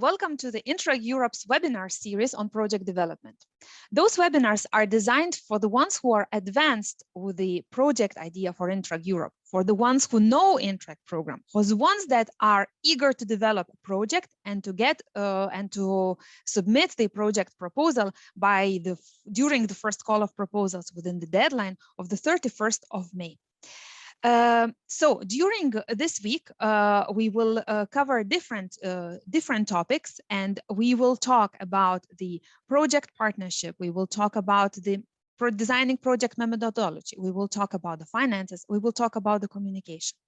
and welcome to the Intrag Europe's webinar series on project development. Those webinars are designed for the ones who are advanced with the project idea for Intrag Europe, for the ones who know Intrag program, for the ones that are eager to develop a project and to get and to submit the project proposal during the first call of proposals within the deadline of the 31st of May. So during this week, we will cover different topics, and we will talk about the project partnership. We will talk about the designing project methodology. We will talk about the finances. We will talk about the communication.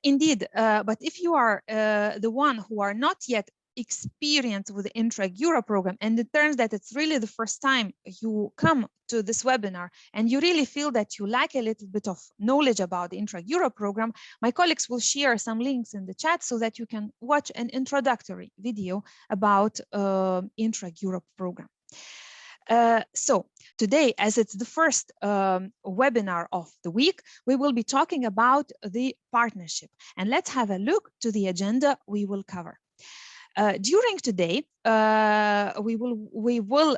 Indeed, but if you are the one who are not yet experienced with the Intrag Europe program, and it turns that it's really the first time you come to this webinar and you really feel that you lack a little bit of knowledge about the Intrag Europe program, my colleagues will share some links in the chat so that you can watch an introductory video about Intrag Europe program. So today, as it's the first webinar of the week, we will be talking about the partnership, and let's have a look to the agenda we will cover. During today, we will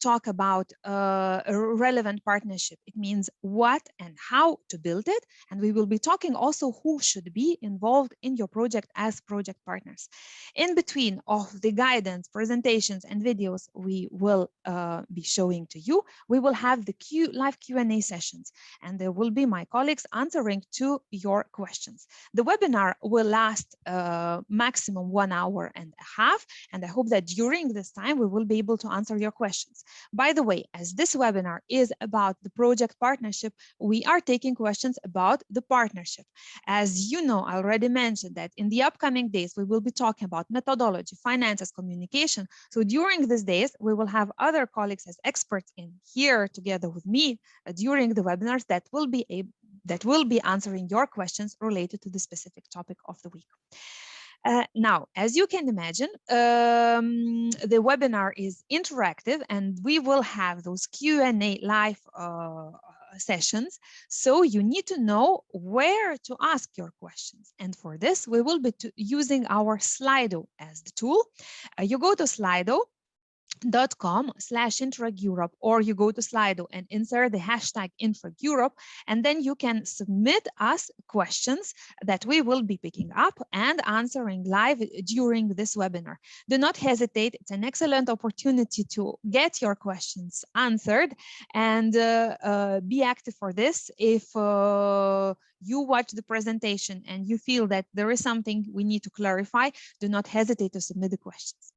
talk about a relevant partnership. It means what and how to build it, and we will be talking also who should be involved in your project as project partners. In between of the guidance, presentations, and videos we will be showing to you, we will have the live Q&A sessions, and there will be my colleagues answering to your questions. The webinar will last maximum 1 hour and a half, and I hope that during this time we will be able to answer your questions. By the way, as this webinar is about the project partnership, we are taking questions about the partnership. As you know, I already mentioned that in the upcoming days we will be talking about methodology, finances, communication. So during these days we will have other colleagues as experts in here together with me during the webinars that will be answering your questions related to the specific topic of the week. Now, as you can imagine, the webinar is interactive, and we will have those Q&A live sessions. So you need to know where to ask your questions. And for this, we will be using our Slido as the tool. You go to slido.com/IntragEurope, or you go to Slido and insert the hashtag IntragEurope, and then you can submit us questions that we will be picking up and answering live during this webinar. Do not hesitate. It's an excellent opportunity to get your questions answered, and be active for this. If you watch the presentation and you feel that there is something we need to clarify, do not hesitate to submit the questions.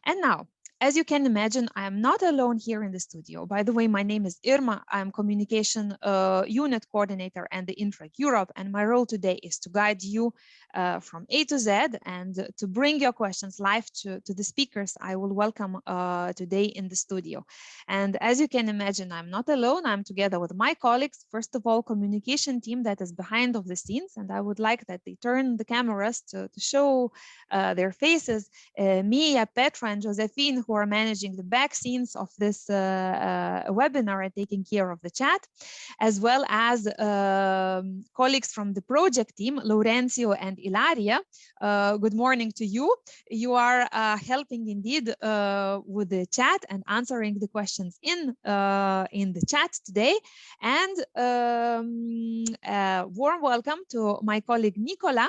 And now, as you can imagine, I am not alone here in the studio. By the way, my name is Irma. I'm communication unit coordinator and the Intrag Europe, and my role today is to guide you from A to Z and to bring your questions live to the speakers I will welcome today in the studio. And as you can imagine, I'm not alone. I'm together with my colleagues. First of all, communication team that is behind of the scenes, and I would like that they turn the cameras to show their faces. Mia, Petra, and Josephine, who are managing the back scenes of this webinar and taking care of the chat, as well as colleagues from the project team, Laurencio and Ilaria. Good morning to you. You are helping indeed with the chat and answering the questions in the chat today. And warm welcome to my colleague Nicola,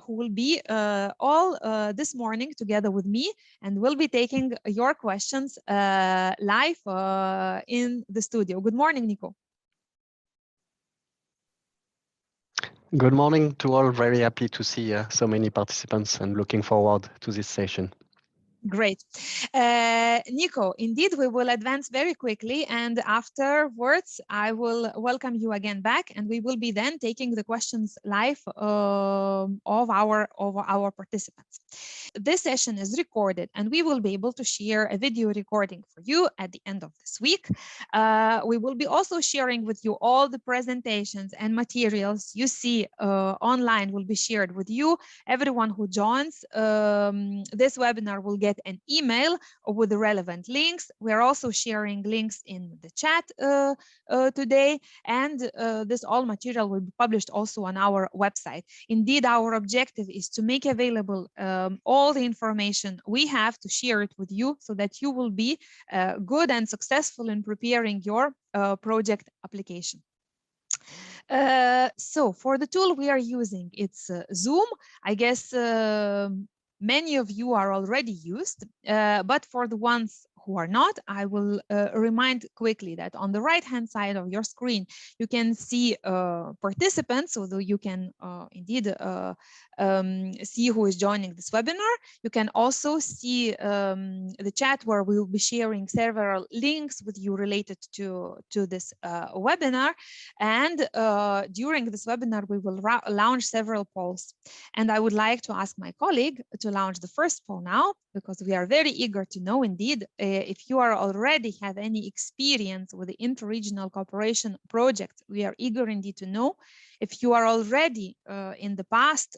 who will be all this morning together with me, and will be taking your questions live in the studio. Good morning, Nico. Good morning to all. Very happy to see so many participants and looking forward to this session. Great. Nico, indeed, we will advance very quickly, and afterwards I will welcome you again back, and we will be then taking the questions live of our participants. This session is recorded, and we will be able to share a video recording for you at the end of this week. We will be also sharing with you all the presentations and materials you see online will be shared with you. Everyone who joins this webinar will get get an email with the relevant links. We are also sharing links in the chat today, and this all material will be published also on our website. Indeed, our objective is to make available all the information we have, to share it with you so that you will be good and successful in preparing your project application. So for the tool we are using, it's Zoom. I guess many of you are already used, but for the ones who are not, I will remind quickly that on the right-hand side of your screen, you can see participants, although you can indeed see who is joining this webinar. You can also see the chat where we will be sharing several links with you related to this webinar. And during this webinar, we will launch several polls. And I would like to ask my colleague to launch the first poll now, because we are very eager to know indeed if you are already have any experience with the interregional cooperation project. We are eager indeed to know if you are already in the past,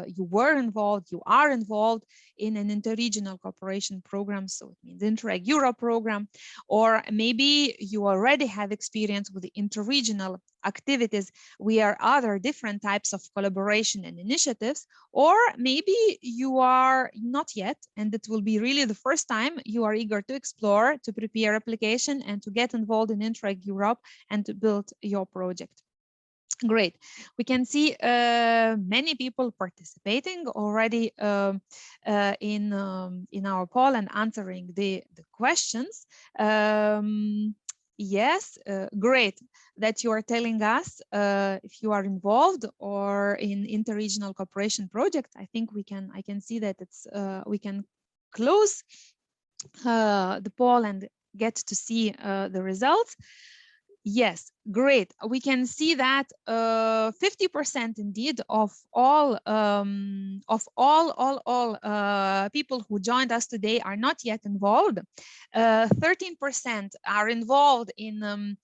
you were involved, you are involved in an interregional cooperation program, so it means Interreg Europe program, or maybe you already have experience with the interregional activities. We are other different types of collaboration and initiatives, or maybe you are not yet, and it will be really the first time you are eager to explore, to prepare application and to get involved in Interreg Europe and to build your project. Great. We can see many people participating already in our poll and answering the questions. Yes, great that you are telling us if you are involved or in interregional cooperation project. I think I can see that it's we can close the poll and get to see the results. Yes, great. We can see that 50% indeed of all people who joined us today are not yet involved. 13% are involved in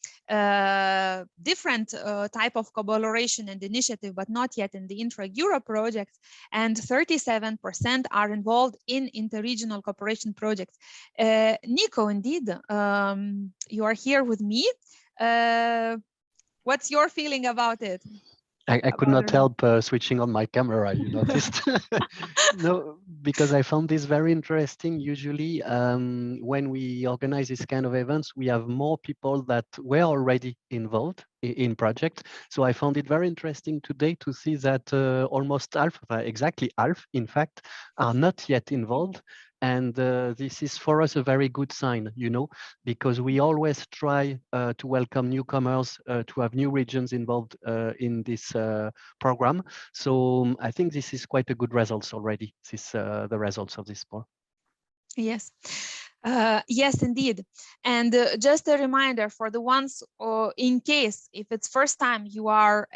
different type of collaboration and initiative, but not yet in the Interreg Europe project. And 37% are involved in interregional cooperation projects. Nico, indeed, you are here with me. What's your feeling about it? I could not help switching on my camera, you noticed. No, because I found this very interesting. Usually when we organize this kind of events, we have more people that were already involved in project. So I found it very interesting today to see that almost half, exactly half, in fact, are not yet involved. And this is for us a very good sign, you know, because we always try to welcome newcomers, to have new regions involved in this program. So I think this is quite a good results already, the results of this poll. Yes. Yes, indeed. And just a reminder for the ones, in case if it's first time you are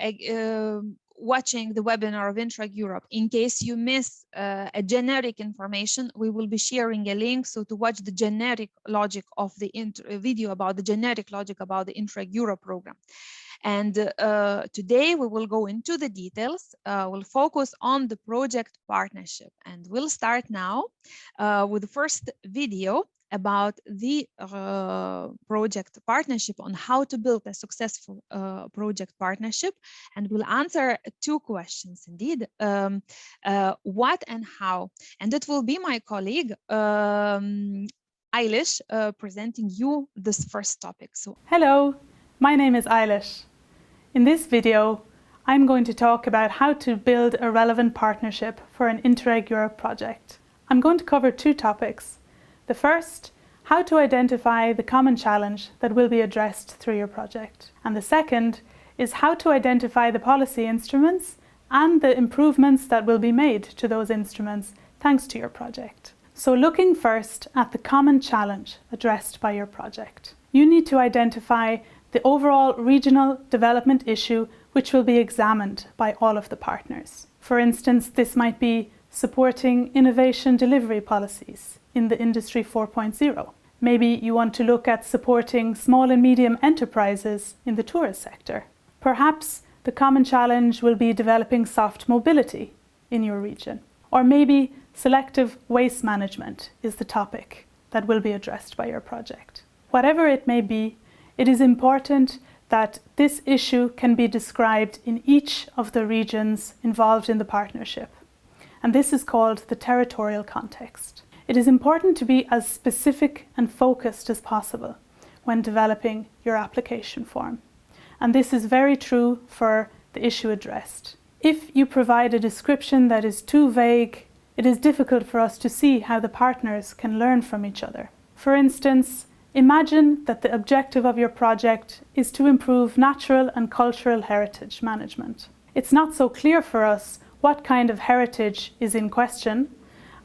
watching the webinar of Interreg Europe, in case you miss a generic information, we will be sharing a link so to watch the generic logic of the video about the generic logic about the Interreg Europe program. And today we will go into the details. We'll focus on the project partnership, and we'll start now with the first video about the project partnership, on how to build a successful project partnership. And we'll answer two questions indeed, what and how. And it will be my colleague Eilish presenting you this first topic. So hello, my name is Eilish. In this video, I'm going to talk about how to build a relevant partnership for an Interreg Europe project. I'm going to cover two topics. The first, how to identify the common challenge that will be addressed through your project. And the second is how to identify the policy instruments and the improvements that will be made to those instruments thanks to your project. So looking first at the common challenge addressed by your project. You need to identify the overall regional development issue which will be examined by all of the partners. For instance, this might be supporting innovation delivery policies in the Industry 4.0. Maybe you want to look at supporting small and medium enterprises in the tourist sector. Perhaps the common challenge will be developing soft mobility in your region. Or maybe selective waste management is the topic that will be addressed by your project. Whatever it may be, it is important that this issue can be described in each of the regions involved in the partnership. And this is called the territorial context. It is important to be as specific and focused as possible when developing your application form. And this is very true for the issue addressed. If you provide a description that is too vague, it is difficult for us to see how the partners can learn from each other. For instance, imagine that the objective of your project is to improve natural and cultural heritage management. It's not so clear for us what kind of heritage is in question,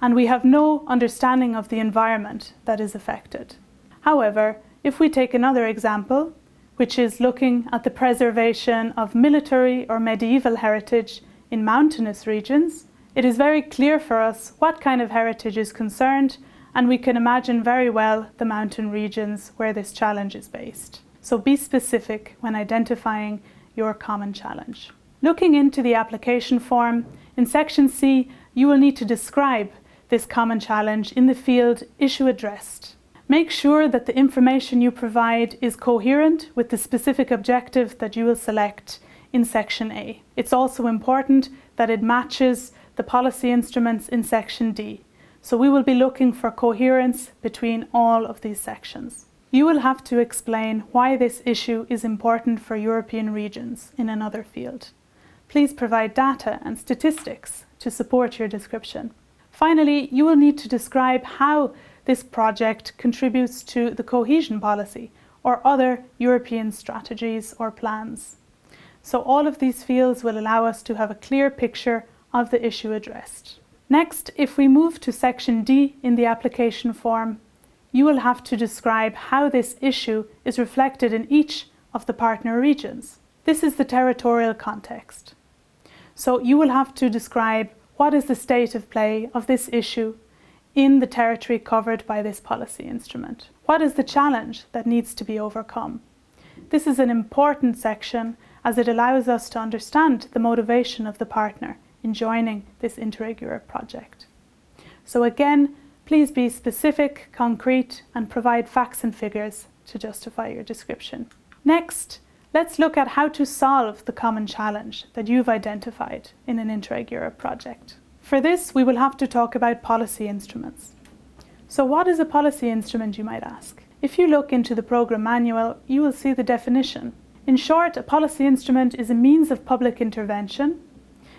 and we have no understanding of the environment that is affected. However, if we take another example, which is looking at the preservation of military or medieval heritage in mountainous regions, it is very clear for us what kind of heritage is concerned, and we can imagine very well the mountain regions where this challenge is based. So be specific when identifying your common challenge. Looking into the application form, in section C, you will need to describe this common challenge in the field Issue Addressed. Make sure that the information you provide is coherent with the specific objective that you will select in section A. It's also important that it matches the policy instruments in section D. So we will be looking for coherence between all of these sections. You will have to explain why this issue is important for European regions in another field. Please provide data and statistics to support your description. Finally, you will need to describe how this project contributes to the cohesion policy or other European strategies or plans. So all of these fields will allow us to have a clear picture of the issue addressed. Next, if we move to section D in the application form, you will have to describe how this issue is reflected in each of the partner regions. This is the territorial context. So you will have to describe what is the state of play of this issue in the territory covered by this policy instrument. What is the challenge that needs to be overcome? This is an important section as it allows us to understand the motivation of the partner in joining this Interreg Europe project. So again, please be specific, concrete, and provide facts and figures to justify your description. Next, let's look at how to solve the common challenge that you've identified in an Interreg Europe project. For this, we will have to talk about policy instruments. So what is a policy instrument, you might ask? If you look into the program manual, you will see the definition. In short, a policy instrument is a means of public intervention.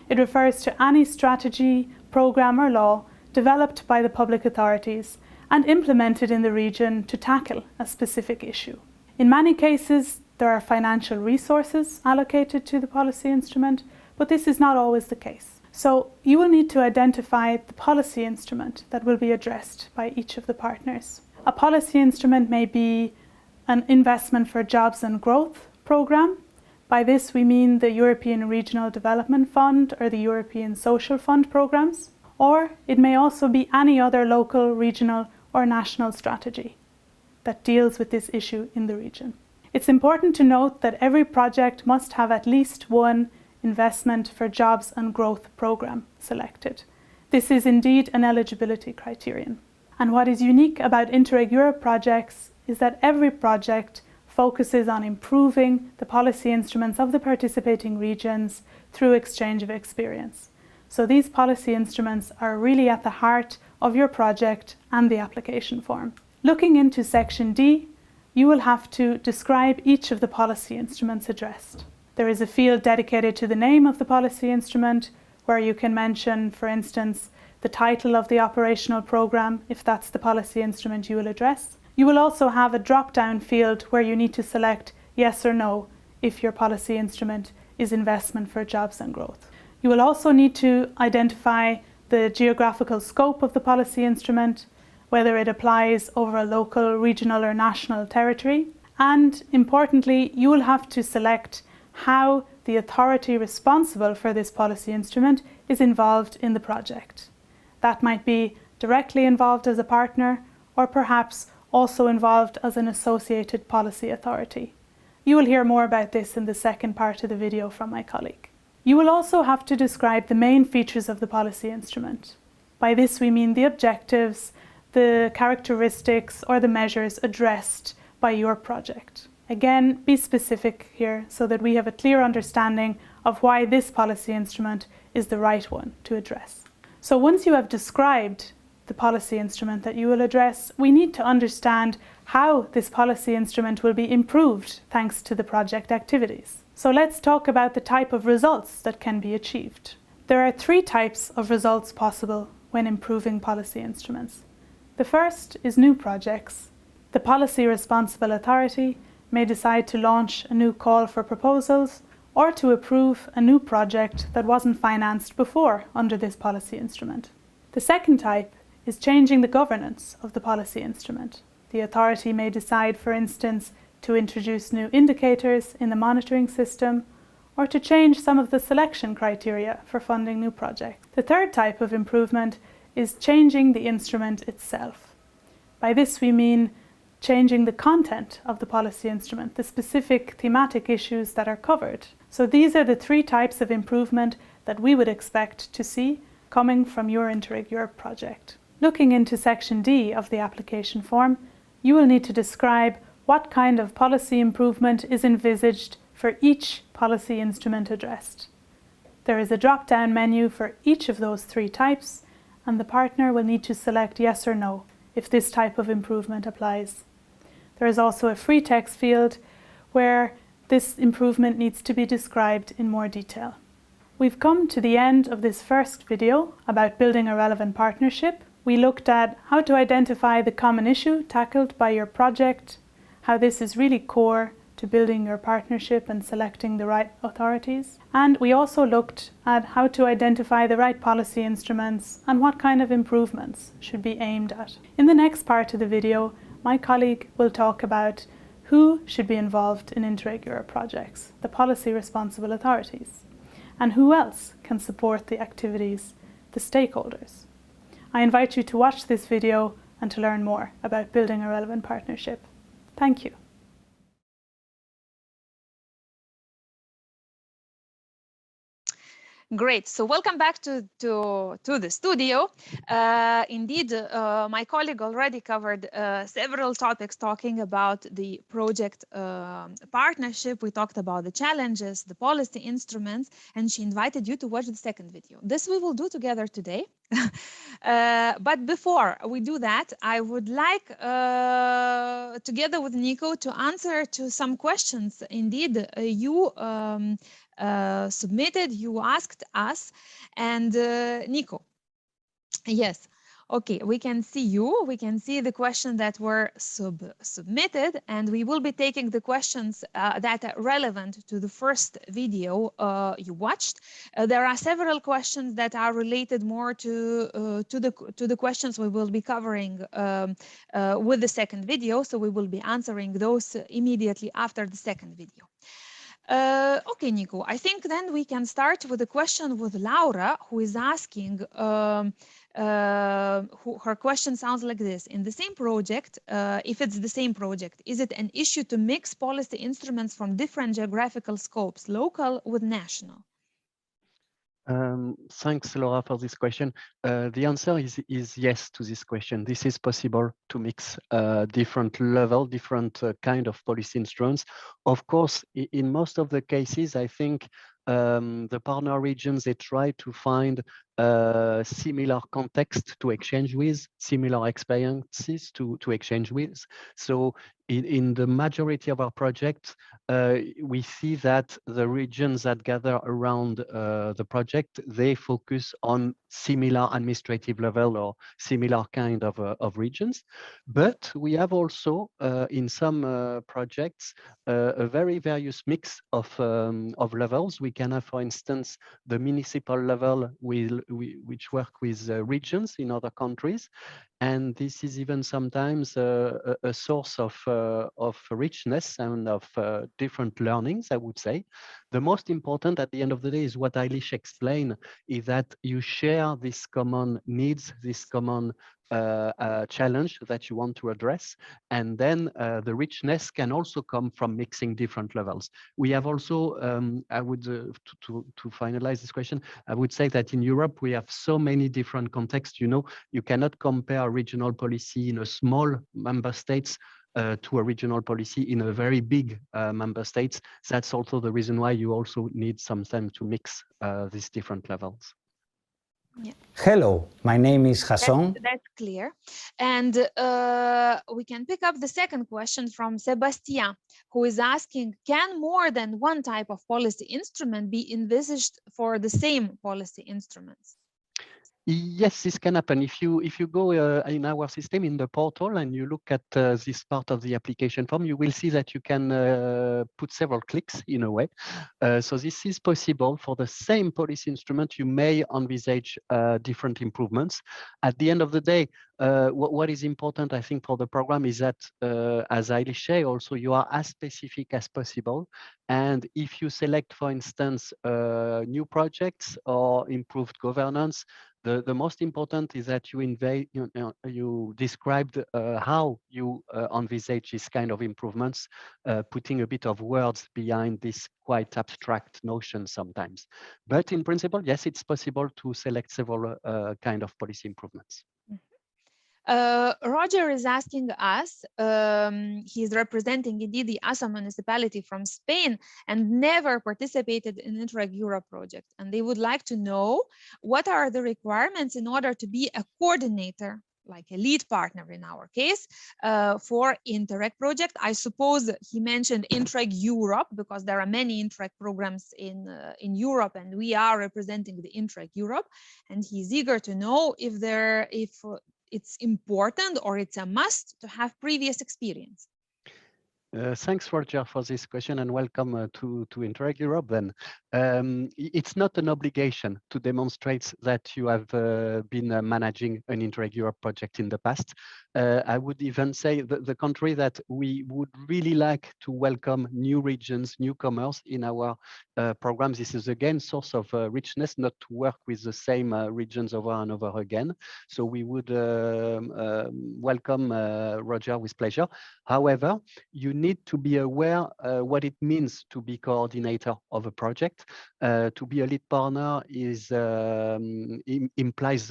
It refers to any strategy, program, or law developed by the public authorities and implemented in the region to tackle a specific issue. In many cases, there are financial resources allocated to the policy instrument, but this is not always the case. So you will need to identify the policy instrument that will be addressed by each of the partners. A policy instrument may be an investment for jobs and growth program. By this we mean the European Regional Development Fund or the European Social Fund programs, or it may also be any other local, regional or national strategy that deals with this issue in the region. It's important to note that every project must have at least one investment for jobs and growth program selected. This is indeed an eligibility criterion. And what is unique about Interreg Europe projects is that every project focuses on improving the policy instruments of the participating regions through exchange of experience. So these policy instruments are really at the heart of your project and the application form. Looking into section D, you will have to describe each of the policy instruments addressed. There is a field dedicated to the name of the policy instrument where you can mention, for instance, the title of the operational program, if that's the policy instrument you will address. You will also have a drop-down field where you need to select yes or no if your policy instrument is investment for jobs and growth. You will also need to identify the geographical scope of the policy instrument, whether it applies over a local, regional or national territory. And importantly, you will have to select how the authority responsible for this policy instrument is involved in the project. That might be directly involved as a partner or perhaps also involved as an associated policy authority. You will hear more about this in the second part of the video from my colleague. You will also have to describe the main features of the policy instrument. By this we mean the objectives, the characteristics or the measures addressed by your project. Again, be specific here so that we have a clear understanding of why this policy instrument is the right one to address. So once you have described the policy instrument that you will address, we need to understand how this policy instrument will be improved thanks to the project activities. So let's talk about the type of results that can be achieved. There are 3 types of results possible when improving policy instruments. The first is new projects. The policy responsible authority may decide to launch a new call for proposals or to approve a new project that wasn't financed before under this policy instrument. The second type is changing the governance of the policy instrument. The authority may decide, for instance, to introduce new indicators in the monitoring system or to change some of the selection criteria for funding new projects. The third type of improvement is changing the instrument itself. By this we mean changing the content of the policy instrument, the specific thematic issues that are covered. So these are the 3 types of improvement that we would expect to see coming from your Interreg Europe project. Looking into section D of the application form, you will need to describe what kind of policy improvement is envisaged for each policy instrument addressed. There is a drop-down menu for each of those 3 types, and the partner will need to select yes or no if this type of improvement applies. There is also a free text field where this improvement needs to be described in more detail. We've come to the end of this first video about building a relevant partnership. We looked at how to identify the common issue tackled by your project, how this is really core to building your partnership and selecting the right authorities. And we also looked at how to identify the right policy instruments and what kind of improvements should be aimed at. In the next part of the video, my colleague will talk about who should be involved in Interreg Europe projects, the policy responsible authorities, and who else can support the activities, the stakeholders. I invite you to watch this video and to learn more about building a relevant partnership. Thank you. Great. So welcome back to the studio. Indeed, my colleague already covered several topics talking about the project partnership. We talked about the challenges, the policy instruments, and she invited you to watch the second video. This we will do together today. But before we do that, I would like, together with Nico, to answer to some questions. Indeed, you submitted, you asked us, and Nico, yes, okay, we can see you, we can see the questions that were submitted, and we will be taking the questions that are relevant to the first video you watched. There are several questions that are related more to the questions we will be covering with the second video, so we will be answering those immediately after the second video. Okay, Nico, I think then we can start with a question with Laura, who is asking, her question sounds like this. In the same project, if it's the same project, is it an issue to mix policy instruments from different geographical scopes, local with national? Thanks, Laura, for this question. The answer is yes to this question. This is possible to mix different level, different kind of policy instruments. Of course, in most of the cases, I think the partner regions, they try to find similar context to exchange with, similar experiences to exchange with. So in the majority of our projects, we see that the regions that gather around the project, they focus on similar administrative level or similar kind of regions. But we have also in some projects a very various mix of levels. We can have, for instance, the municipal level which work with regions in other countries. And this is even sometimes a source of richness and of different learnings, I would say. The most important at the end of the day is what Eilish explained, is that you share these common needs, these common challenge that you want to address. And then the richness can also come from mixing different levels. We have also, I would, to finalize this question, I would say that in Europe, we have so many different contexts. You know, you cannot compare regional policy in a small member states to a regional policy in a very big member states. That's also the reason why you also need some time to mix these different levels. Yeah. Hello, my name is Hassan. That's clear. And we can pick up the second question from Sebastian, who is asking, can more than one type of policy instrument be envisaged for the same policy instruments? Yes, this can happen. If you go in our system in the portal and you look at this part of the application form, you will see that you can put several clicks in a way. So this is possible for the same policy instrument. You may envisage different improvements. At the end of the day, what is important, I think, for the program is that, as Eilish said, also you are as specific as possible. And if you select, for instance, new projects or improved governance, the most important is that you described how you envisage this kind of improvements, putting a bit of words behind this quite abstract notion sometimes. But in principle, yes, it's possible to select several kind of policy improvements. Roger is asking us, he's representing indeed the Asa municipality from Spain and never participated in Interreg Europe project. And they would like to know what are the requirements in order to be a coordinator, like a lead partner in our case, for Interreg project. I suppose he mentioned Interreg Europe because there are many Interreg programs in Europe and we are representing the Interreg Europe. And he's eager to know if it's important or it's a must to have previous experience. Thanks, Roger, for this question and welcome to Interreg Europe then. It's not an obligation to demonstrate that you have been managing an Interreg Europe project in the past. I would even say the country that we would really like to welcome new regions, newcomers in our programs. This is again source of richness, not to work with the same regions over and over again. So we would welcome Roger with pleasure. However, you need to be aware what it means to be coordinator of a project. To be a lead partner is implies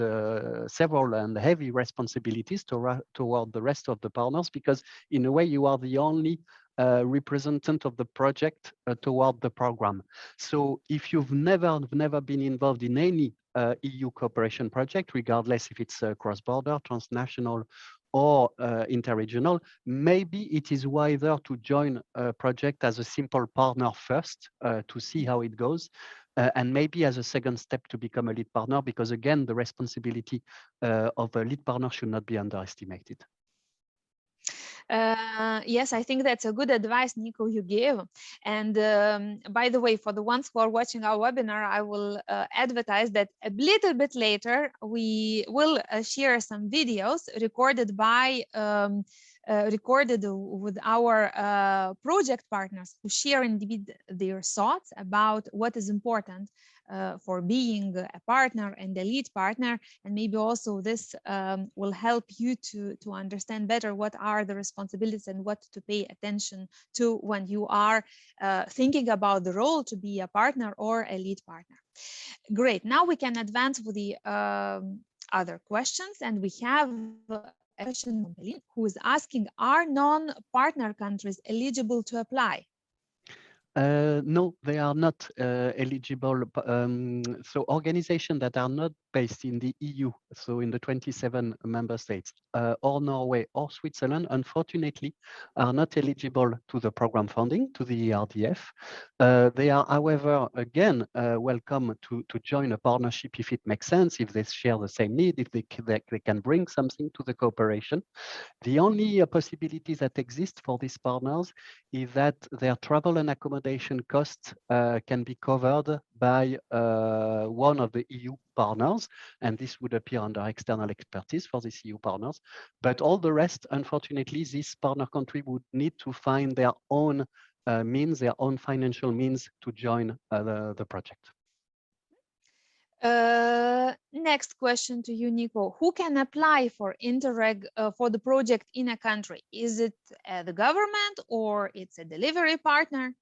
several and heavy responsibilities toward the rest of the partners, because in a way you are the only representative of the project toward the program. So if you've never been involved in any EU cooperation project, regardless if it's cross-border, transnational, or interregional, maybe it is wiser to join a project as a simple partner first to see how it goes. And maybe as a second step to become a lead partner, because again, the responsibility of a lead partner should not be underestimated. Yes, I think that's a good advice, Nico, you gave. And by the way, for the ones who are watching our webinar, I will advertise that a little bit later, we will share some videos recorded by recorded with our project partners who share indeed their thoughts about what is important for being a partner and a lead partner. And maybe also this will help you to understand better what are the responsibilities and what to pay attention to when you are thinking about the role to be a partner or a lead partner. Great, now we can advance with the other questions, and we have a question from Pauline, who is asking, are non-partner countries eligible to apply? No, they are not eligible. So organizations that are not based in the EU, so in the 27 member states, or Norway or Switzerland, unfortunately, are not eligible to the program funding, to the ERDF. They are, however, again, welcome to join a partnership if it makes sense, if they share the same need, if they can bring something to the cooperation. The only possibility that exists for these partners is that their travel and accommodation costs can be covered by one of the EU partners, and this would appear under external expertise for these EU partners. But all the rest, unfortunately, this partner country would need to find their own means, their own financial means to join the project. Next question to you, Nico. Who can apply for Interreg for the project in a country? Is it the government or it's a delivery partner?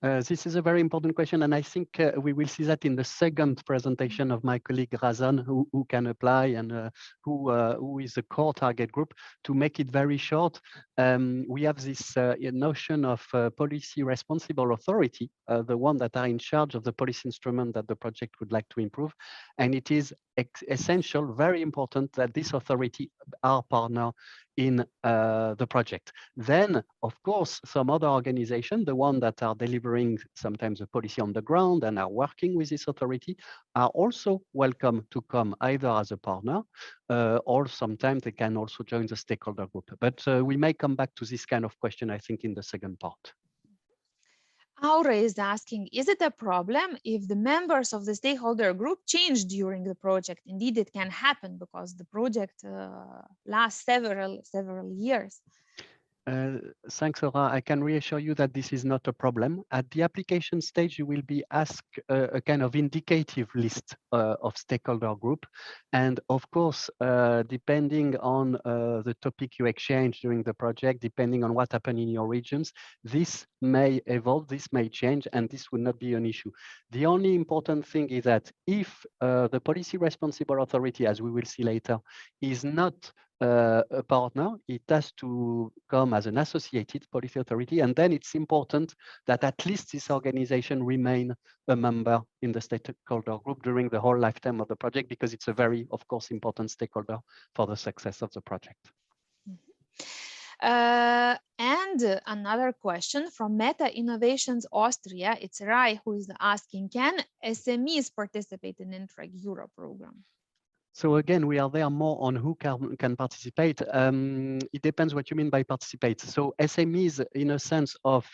This is a very important question, and I think we will see that in the second presentation of my colleague Razan, who can apply and who is the core target group. To make it very short, we have this notion of policy responsible authority, the one that are in charge of the policy instrument that the project would like to improve, and it is essential, very important that this authority are partner in the project. Then, of course, some other organizations, the one that are delivering sometimes a policy on the ground and are working with this authority, are also welcome to come either as a partner or sometimes they can also join the stakeholder group. But we may come back to this kind of question, I think, in the second part. Aura is asking, is it a problem if the members of the stakeholder group change during the project? Indeed, it can happen because the project lasts several years. Thanks, Aura. I can reassure you that this is not a problem. At the application stage, you will be asked a kind of indicative list of stakeholder group. And of course, depending on the topic you exchange during the project, depending on what happened in your regions, this may evolve, this may change, and this will not be an issue. The only important thing is that if the policy responsible authority, as we will see later, is not a partner, it has to come as an associated policy authority, and then it's important that at least this organization remain a member in the stakeholder group during the whole lifetime of the project, because it's a very, of course, important stakeholder for the success of the project. And another question from Meta Innovations Austria, it's Rai who is asking, can SMEs participate in Interreg Europe program? So again, we are there more on who can participate. It depends what you mean by participate. So SMEs, in a sense of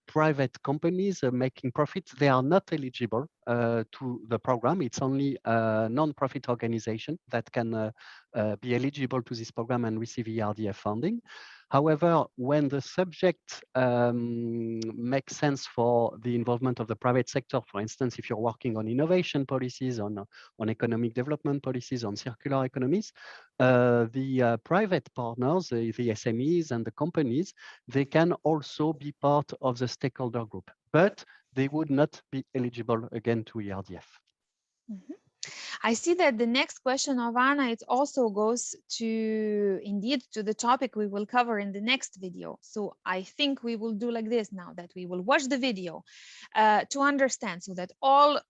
private companies making profits, they are not eligible to the program. It's only a non-profit organization that can be eligible to this program and receive ERDF funding. However, when the subject makes sense for the involvement of the private sector, for instance, if you're working on innovation policies, on economic development policies, on circular economies, the private partners, the SMEs and the companies, they can also be part of the stakeholder group, but they would not be eligible again to ERDF. Mm-hmm. I see that the next question of Anna, it also goes to, indeed, to the topic we will cover in the next video. So I think we will do like this now, that we will watch the video to understand, so that all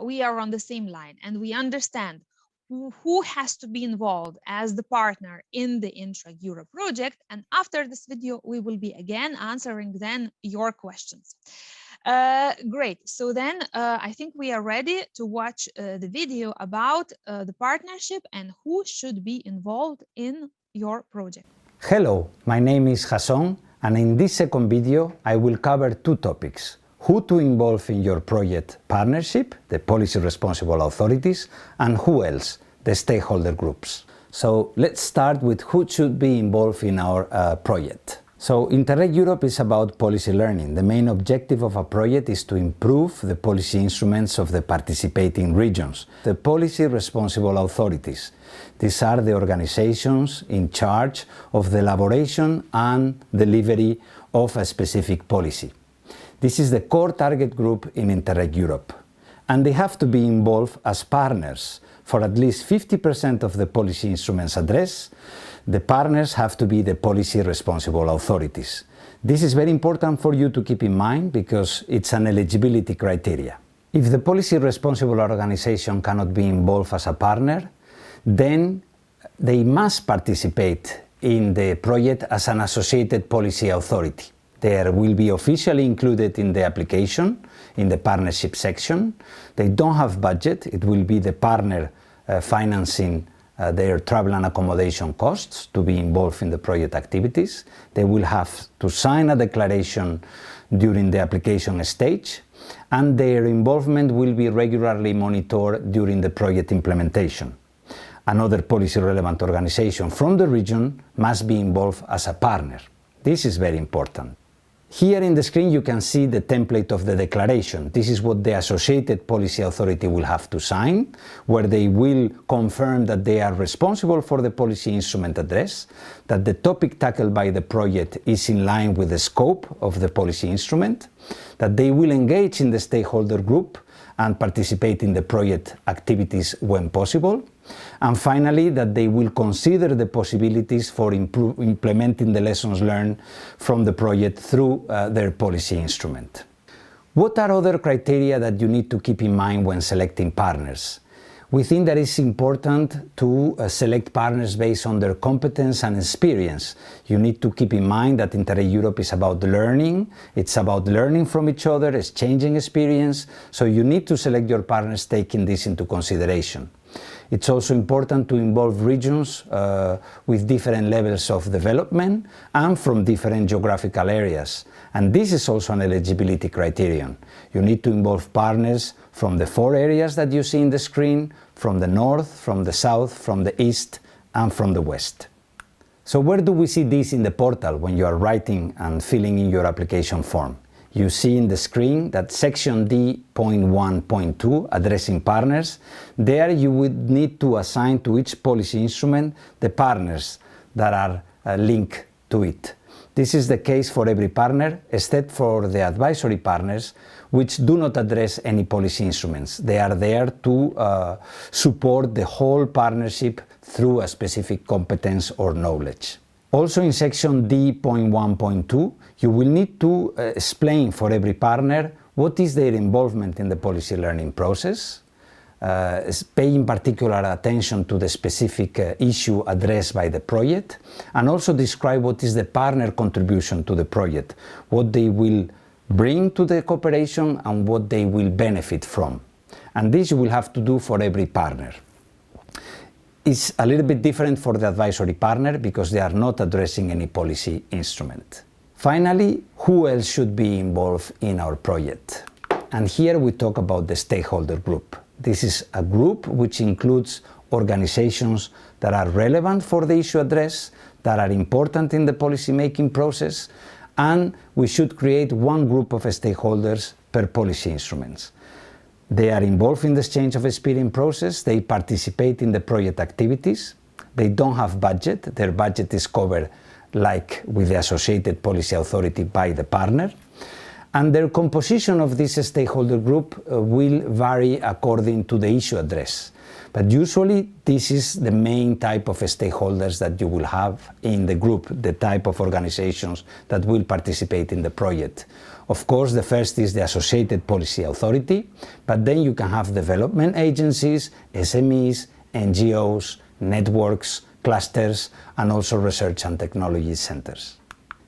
we are on the same line and we understand who has to be involved as the partner in the Interreg Europe project. And after this video, we will be again answering then your questions. Great. So then I think we are ready to watch the video about the partnership and who should be involved in your project. Hello, my name is Jason, and in this second video I will cover two topics: who to involve in your project partnership, the policy responsible authorities, and who else, the stakeholder groups. So let's start with who should be involved in our project. So Interreg Europe is about policy learning. The main objective of a project is to improve the policy instruments of the participating regions, the policy responsible authorities. These are the organizations in charge of the elaboration and delivery of a specific policy. This is the core target group in Interreg Europe, and they have to be involved as partners. For at least 50% of the policy instruments addressed, the partners have to be the policy responsible authorities. This is very important for you to keep in mind because it's an eligibility criteria. If the policy responsible organization cannot be involved as a partner, then they must participate in the project as an associated policy authority. They will be officially included in the application, in the partnership section. They don't have budget. It will be the partner financing their travel and accommodation costs to be involved in the project activities. They will have to sign a declaration during the application stage, and their involvement will be regularly monitored during the project implementation. Another policy relevant organization from the region must be involved as a partner. This is very important. Here in the screen you can see the template of the declaration. This is what the associated policy authority will have to sign, where they will confirm that they are responsible for the policy instrument address, that the topic tackled by the project is in line with the scope of the policy instrument, that they will engage in the stakeholder group and participate in the project activities when possible, and finally that they will consider the possibilities for implementing the lessons learned from the project through their policy instrument. What are other criteria that you need to keep in mind when selecting partners? We think that it's important to select partners based on their competence and experience. You need to keep in mind that Interreg Europe is about learning. It's about learning from each other, exchanging experience. So you need to select your partners taking this into consideration. It's also important to involve regions with different levels of development and from different geographical areas. And this is also an eligibility criterion. You need to involve partners from the 4 areas that you see in the screen, from the north, from the south, from the east, and from the west. So where do we see this in the portal when you are writing and filling in your application form? You see in the screen that section D.1.2, addressing partners, there you would need to assign to each policy instrument the partners that are linked to it. This is the case for every partner, except for the advisory partners, which do not address any policy instruments. They are there to support the whole partnership through a specific competence or knowledge. Also in section D.1.2, you will need to explain for every partner what is their involvement in the policy learning process, paying particular attention to the specific issue addressed by the project, and also describe what is the partner contribution to the project, what they will bring to the cooperation and what they will benefit from. And this you will have to do for every partner. It's a little bit different for the advisory partner because they are not addressing any policy instrument. Finally, who else should be involved in our project? And here we talk about the stakeholder group. This is a group which includes organizations that are relevant for the issue address, that are important in the policy making process, and we should create one group of stakeholders per policy instruments. They are involved in the exchange of experience process, they participate in the project activities, they don't have budget, their budget is covered like with the associated policy authority by the partner, and their composition of this stakeholder group will vary according to the issue address. But usually this is the main type of stakeholders that you will have in the group, the type of organizations that will participate in the project. Of course, the first is the associated policy authority, but then you can have development agencies, SMEs, NGOs, networks, clusters, and also research and technology centers.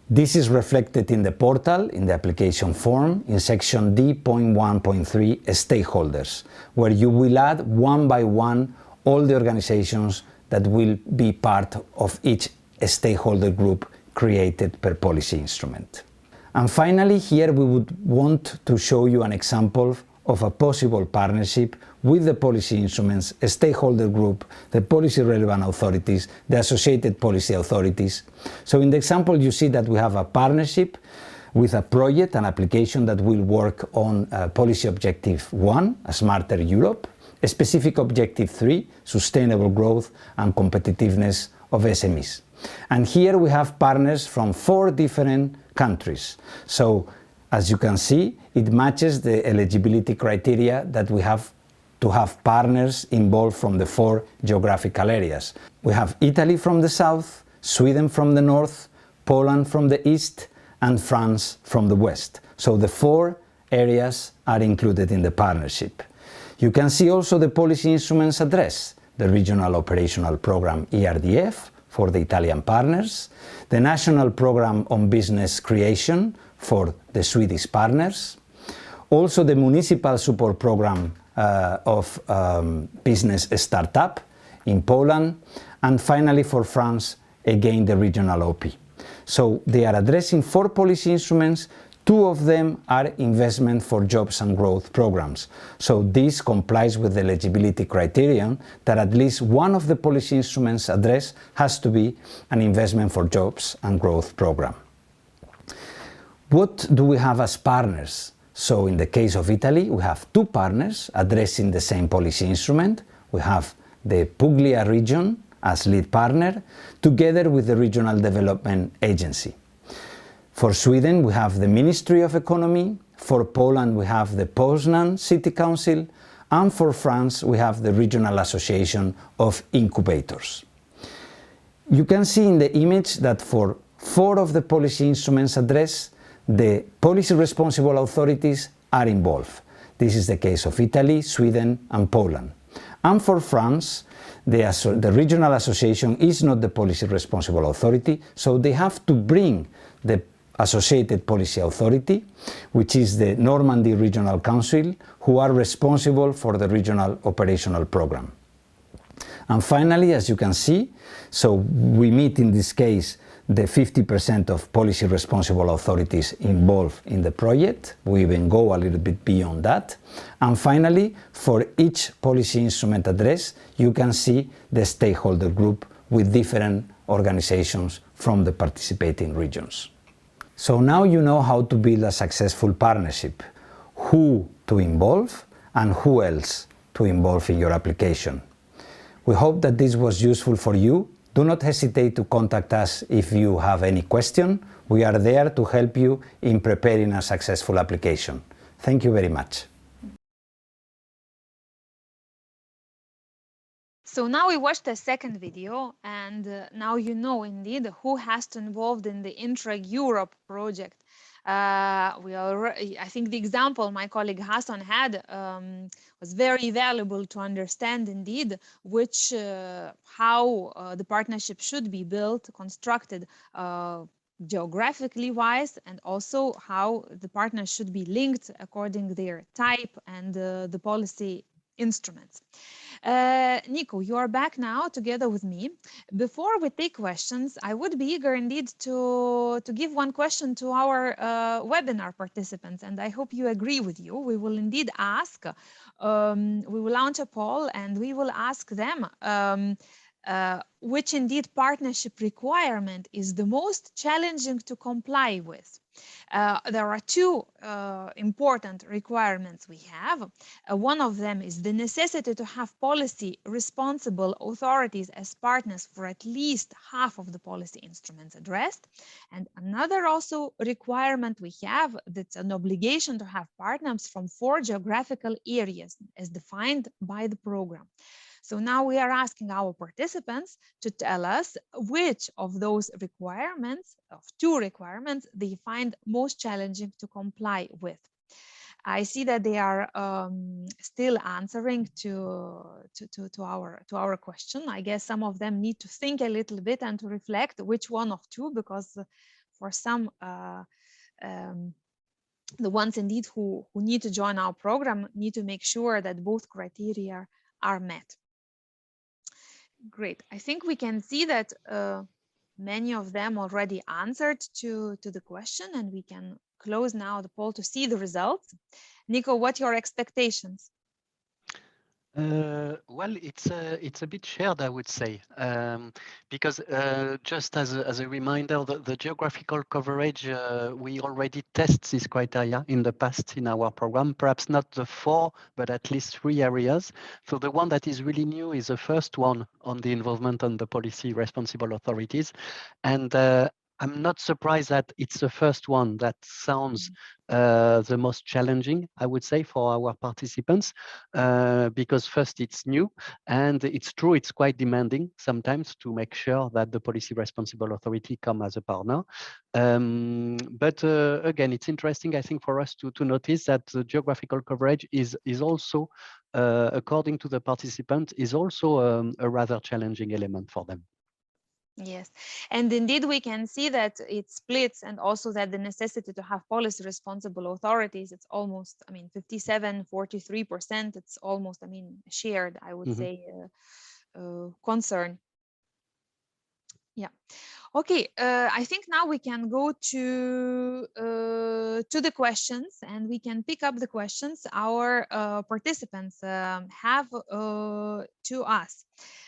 This is reflected in the portal, in the application form, in section D.1.3, stakeholders, where you will add one by one all the organizations that will be part of each stakeholder group created per policy instrument. And finally, here we would want to show you an example of a possible partnership with the policy instruments, a stakeholder group, the policy relevant authorities, the associated policy authorities. So in the example you see that we have a partnership with a project, an application that will work on policy objective 1, a smarter Europe, a specific objective 3, sustainable growth and competitiveness of SMEs. And here we have partners from 4 different countries. So as you can see, it matches the eligibility criteria that we have to have partners involved from the 4 geographical areas. We have Italy from the south, Sweden from the north, Poland from the east, and France from the west. So the 4 areas are included in the partnership. You can see also the policy instruments address, the Regional Operational Program ERDF for the Italian partners, the National Program on Business Creation for the Swedish partners, also the Municipal Support Program of Business Startup in Poland, and finally for France, again the Regional OP. So they are addressing 4 policy instruments, 2 of them are investment for jobs and growth programs. So this complies with the eligibility criterion that at least one of the policy instruments addressed has to be an investment for jobs and growth program. What do we have as partners? So in the case of Italy, we have two partners addressing the same policy instrument. We have the Puglia region as lead partner, together with the Regional Development Agency. For Sweden, we have the Ministry of Economy. For Poland, we have the Poznan City Council. And for France, we have the Regional Association of Incubators. You can see in the image that for 4 of the policy instruments addressed, the policy responsible authorities are involved. This is the case of Italy, Sweden, and Poland. And for France, the regional association is not the policy responsible authority, so they have to bring the associated policy authority, which is the Normandy Regional Council, who are responsible for the regional operational program. And finally, as you can see, so we meet in this case the 50% of policy responsible authorities involved in the project. We even go a little bit beyond that. And finally, for each policy instrument address, you can see the stakeholder group with different organizations from the participating regions. So now you know how to build a successful partnership, who to involve and who else to involve in your application. We hope that this was useful for you. Do not hesitate to contact us if you have any question. We are there to help you in preparing a successful application. Thank you very much. So now we watched the second video, and now you know indeed who has to involved in the Interreg Europe project. I think the example my colleague Hassan had was very valuable to understand indeed how the partnership should be built, constructed geographically wise, and also how the partners should be linked according to their type and the policy instruments. Nico, you are back now together with me. Before we take questions, I would be eager indeed to give one question to our webinar participants, and I hope you agree with you. We will indeed ask, we will launch a poll and we will ask them which indeed partnership requirement is the most challenging to comply with. There are 2 important requirements we have. One of them is the necessity to have policy responsible authorities as partners for at least half of the policy instruments addressed. And another also requirement we have, that's an obligation to have partners from 4 geographical areas as defined by the program. So now we are asking our participants to tell us which of those requirements, of 2 requirements, they find most challenging to comply with. I see that they are still answering to our question. I guess some of them need to think a little bit and to reflect which one of 2, because for some, the ones indeed who need to join our program need to make sure that both criteria are met. Great. I think we can see that many of them already answered to the question, and we can close now the poll to see the results. Nico, what are your expectations? Well, it's a bit shared, I would say, because just as a reminder, the geographical coverage, we already test this criteria in the past in our program, perhaps not the 4, but at least 3 areas. So the one that is really new is the first one on the involvement on the policy responsible authorities. And I'm not surprised that it's the first one that sounds the most challenging, I would say, for our participants, because first it's new, and it's true, it's quite demanding sometimes to make sure that the policy responsible authority come as a partner. But again, it's interesting, I think, for us to notice that the geographical coverage is also, according to the participant, is also a rather challenging element for them. Yes, and indeed we can see that it splits, and also that the necessity to have policy responsible authorities, it's almost, 57-43%, it's almost, shared, I would say, concern. Yeah. Okay, I think now we can go to to the questions, and we can pick up the questions our participants have to us.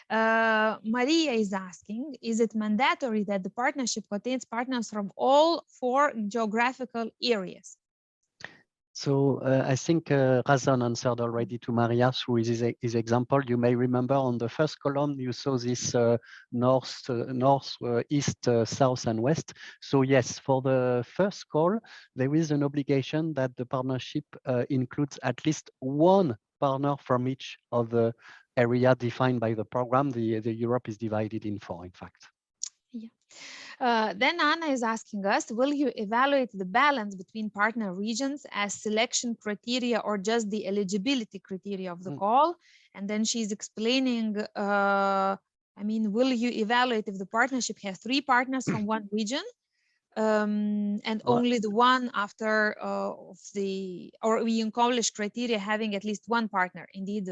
Maria is asking, is it mandatory that the partnership contains partners from all 4 geographical areas? So I think Razan answered already to Maria through his example. You may remember on the first column, you saw this north, east, south, and west. So yes, for the first call, there is an obligation that the partnership includes at least one partner from each of the area defined by the program. The Europe is divided in 4, in fact. Yeah. Then Anna is asking us, will you evaluate the balance between partner regions as selection criteria or just the eligibility criteria of the call? And then she's explaining, I mean, will you evaluate if the partnership has 3 partners from one region? And only the one after of the, or we accomplish criteria having at least one partner. Indeed,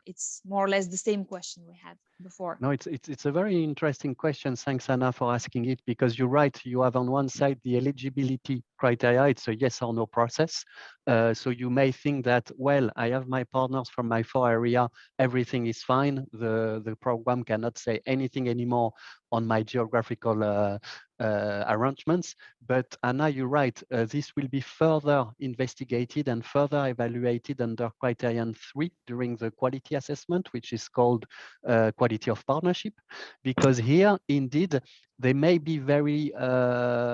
it's more or less the same question we had before. No, it's a very interesting question. Thanks, Anna, for asking it, because you're right. You have on one side the eligibility criteria. It's a yes or no process. So you may think that, well, I have my partners from my 4 area, everything is fine. The program cannot say anything anymore on my geographical arrangements. But Anna, you're right. This will be further investigated and further evaluated under criterion 3 during the quality assessment, which is called quality of partnership, because here, indeed, there may be very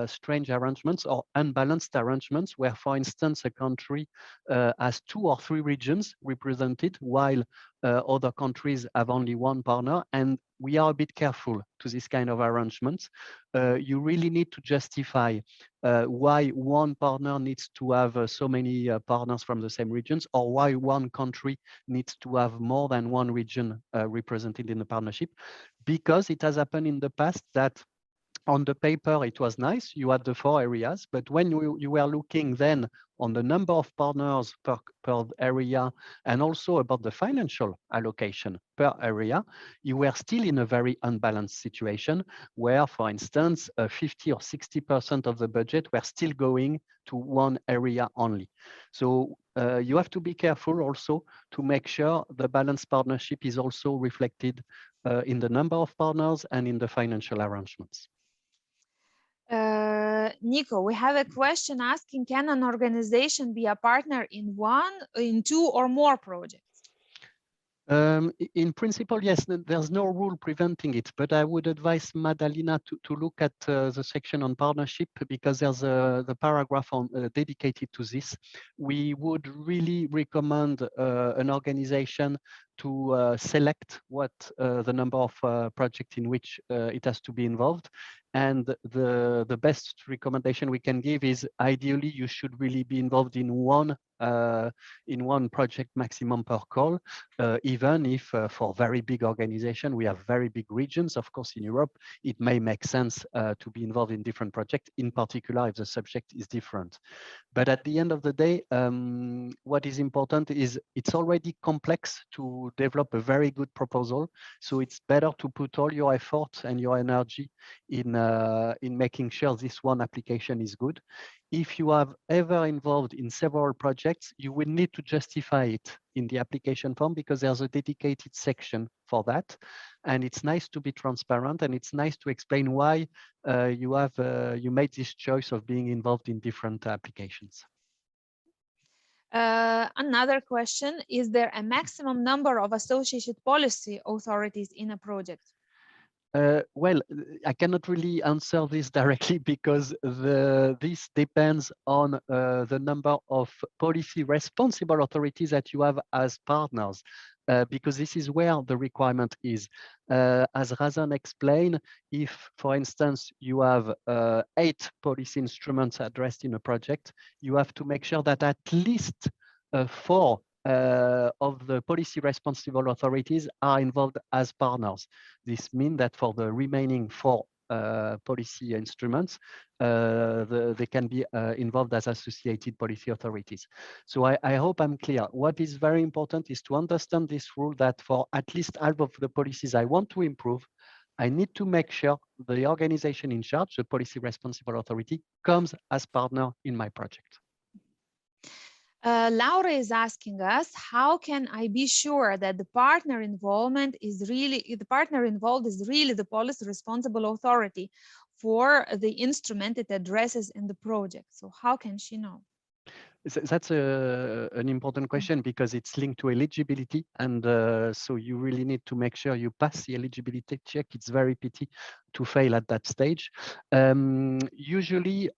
strange arrangements or unbalanced arrangements where, for instance, a country has 2 or 3 regions represented while other countries have only one partner. And we are a bit careful to this kind of arrangements. You really need to justify why one partner needs to have so many partners from the same regions, or why one country needs to have more than one region represented in the partnership, because it has happened in the past that on the paper, it was nice. You had the 4 areas, but when you were looking then on the number of partners per area and also about the financial allocation per area, you were still in a very unbalanced situation where, for instance, 50 or 60% of the budget were still going to one area only. So you have to be careful also to make sure the balanced partnership is also reflected in the number of partners and in the financial arrangements. Nico, we have a question asking, can an organization be a partner in 2 or more projects? In principle, yes, there's no rule preventing it, but I would advise Madalina to look at the section on partnership, because there's the paragraph on dedicated to this. We would really recommend an organization to select what the number of projects in which it has to be involved. And the best recommendation we can give is, ideally, you should really be involved in one project maximum per call, even if for very big organization, we have very big regions. Of course, in Europe, it may make sense to be involved in different projects, in particular if the subject is different. But at the end of the day, what is important is it's already complex to develop a very good proposal. So it's better to put all your effort and your energy in making sure this one application is good. If you have ever involved in several projects, you will need to justify it in the application form, because there's a dedicated section for that. And it's nice to be transparent, and it's nice to explain why you made this choice of being involved in different applications. Another question, is there a maximum number of associated policy authorities in a project? Well, I cannot really answer this directly, because this depends on the number of policy responsible authorities that you have as partners, because this is where the requirement is. As Razan explained, if, for instance, you have 8 policy instruments addressed in a project, you have to make sure that at least 4 of the policy responsible authorities are involved as partners. This means that for the remaining 4 policy instruments, they can be involved as associated policy authorities. So I hope I'm clear. What is very important is to understand this rule, that for at least half of the policies I want to improve, I need to make sure the organization in charge, the policy responsible authority, comes as partner in my project. Laura is asking us, how can I be sure that the partner involved is really the policy responsible authority for the instrument it addresses in the project? So how can she know? That's an important question because it's linked to eligibility, and so you really need to make sure you pass the eligibility check. It's very pity to fail at that stage. Usually,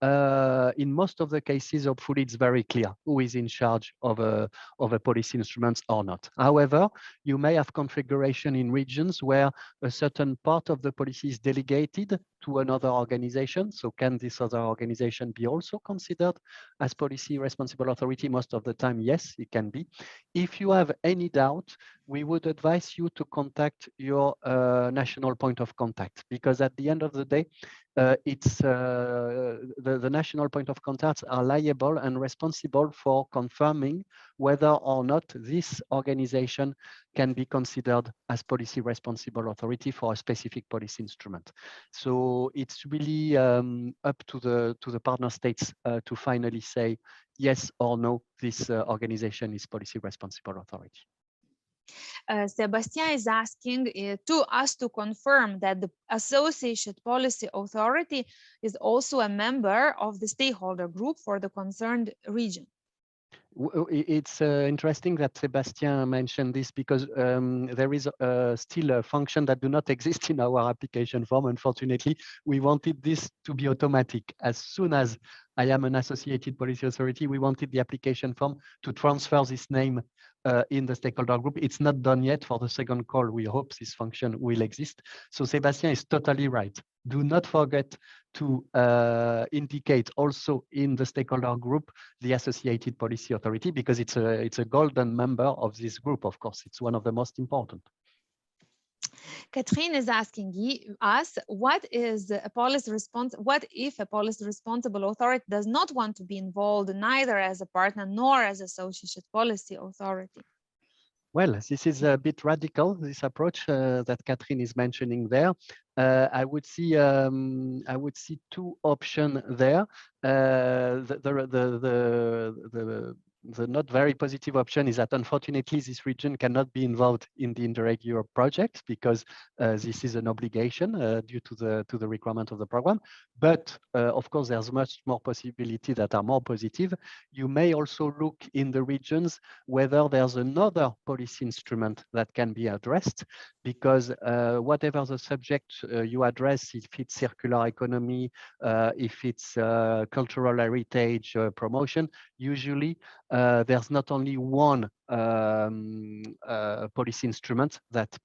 in most of the cases, hopefully, it's very clear who is in charge of a policy instrument or not. However, you may have configuration in regions where a certain part of the policy is delegated to another organization. So can this other organization be also considered as policy responsible authority? Most of the time, yes, it can be. If you have any doubt, we would advise you to contact your national point of contact, because at the end of the day, it's the national point of contacts are liable and responsible for confirming whether or not this organization can be considered as policy responsible authority for a specific policy instrument. So it's really up to the partner states to finally say yes or no, this organization is policy responsible authority. Sebastian is asking to us to confirm that the associated policy authority is also a member of the stakeholder group for the concerned region. It's interesting that Sebastian mentioned this because there is still a function that do not exist in our application form. Unfortunately, we wanted this to be automatic. As soon as I am an associated policy authority, we wanted the application form to transfer this name in the stakeholder group. It's not done yet. For the second call, we hope this function will exist. So Sebastian is totally right. Do not forget to indicate also in the stakeholder group the associated policy authority, because it's a golden member of this group. Of course, it's one of the most important. Catherine is asking us, what if a policy responsible authority does not want to be involved neither as a partner nor as associated policy authority? Well, this is a bit radical, this approach that Catherine is mentioning there. I would see two options there. The not very positive option is that unfortunately this region cannot be involved in the Interreg Europe project because this is an obligation due to the requirement of the program. But of course, there's much more possibility that are more positive. You may also look in the regions whether there's another policy instrument that can be addressed, because whatever the subject you address, if it's circular economy, if it's cultural heritage promotion, usually there's not only one policy instrument that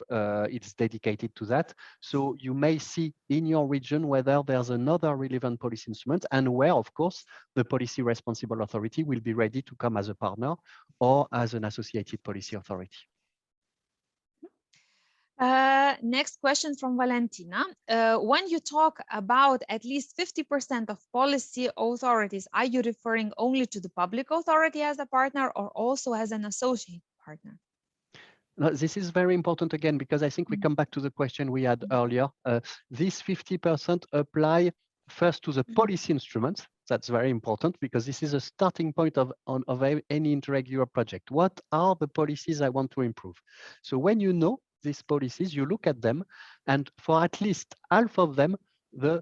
is dedicated to that. So you may see in your region whether there's another relevant policy instrument, and where, of course, the policy responsible authority will be ready to come as a partner or as an associated policy authority. Next question from Valentina. When you talk about at least 50% of policy authorities, are you referring only to the public authority as a partner or also as an associate partner? No, this is very important again, because I think we come back to the question we had earlier. These 50% apply first to the policy instruments. That's very important because this is a starting point of any Interreg Europe project. What are the policies I want to improve? So when you know these policies, you look at them, and for at least half of them, the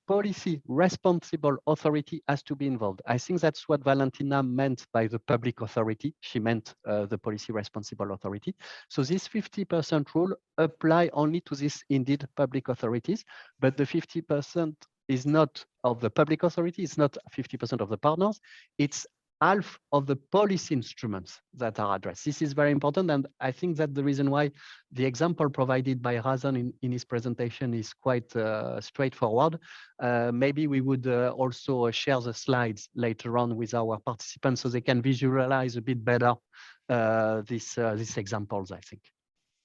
policy responsible authority has to be involved. I think that's what Valentina meant by the public authority. She meant the policy responsible authority. So this 50% rule apply only to these indeed public authorities, but the 50% is not of the public authority, it's not 50% of the partners, it's half of the policy instruments that are addressed. This is very important, and I think that the reason why the example provided by Razan in his presentation is quite straightforward. Maybe we would also share the slides later on with our participants so they can visualize a bit better these examples, I think.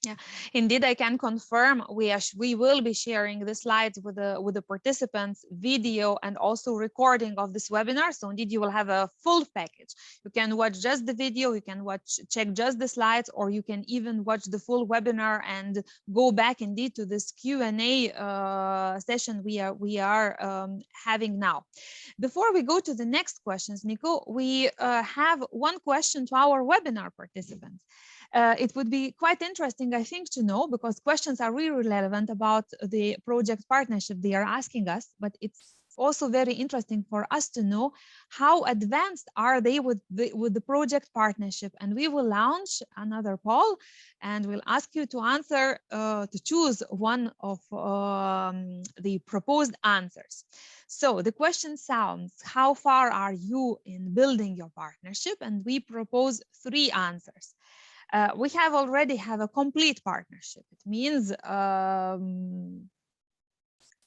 Yeah, indeed, I can confirm we will be sharing the slides with the participants, video, and also recording of this webinar. So indeed, you will have a full package. You can watch just the video, you can check just the slides, or you can even watch the full webinar and go back indeed to this Q&A session we are having now. Before we go to the next questions, Nico, we have one question to our webinar participants. It would be quite interesting, I think, to know, because questions are really relevant about the project partnership they are asking us, but it's also very interesting for us to know how advanced are they with the project partnership. And we will launch another poll, and we'll ask you to answer, to choose one of the proposed answers. So the question sounds, how far are you in building your partnership? And we propose 3 answers. We already have a complete partnership. It means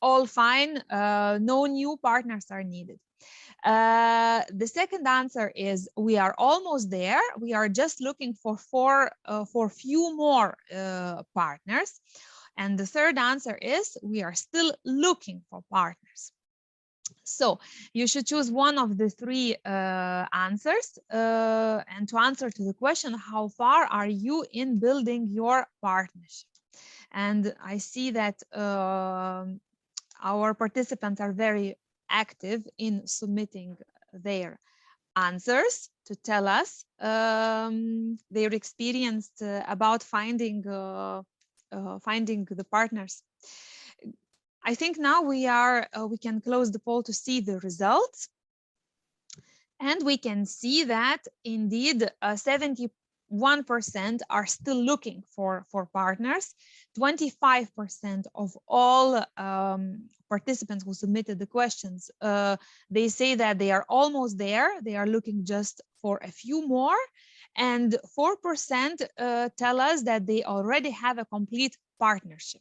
all fine, no new partners are needed. The second answer is we are almost there. We are just looking for few more partners. And the third answer is we are still looking for partners. So you should choose one of the 3 answers, and to answer to the question, how far are you in building your partnership? And I see that our participants are very active in submitting their answers to tell us their experience about finding the partners. I think now we can close the poll to see the results, and we can see that indeed 71% are still looking for partners. 25% of all participants who submitted the questions, they say that they are almost there. They are looking just for a few more, and 4% tell us that they already have a complete partnership.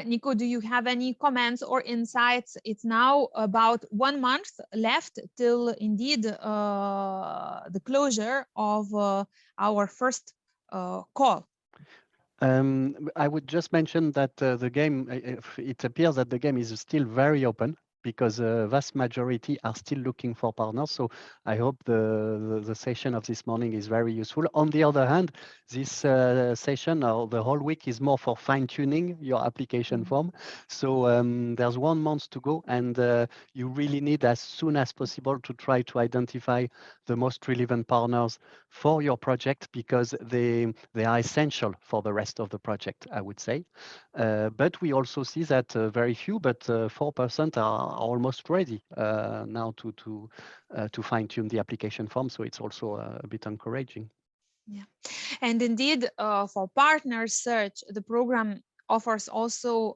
Nico, do you have any comments or insights? It's now about 1 month left till indeed the closure of our first call. I would just mention that the game, it appears that the game is still very open, because a vast majority are still looking for partners. So I hope the session of this morning is very useful. On the other hand, this session or the whole week is more for fine-tuning your application form. So there's 1 month to go, and you really need as soon as possible to try to identify the most relevant partners for your project, because they are essential for the rest of the project, I would say. But we also see that very few, but 4% are almost ready now to fine-tune the application form. So it's also a bit encouraging. Yeah, and indeed, for partner search, the program offers also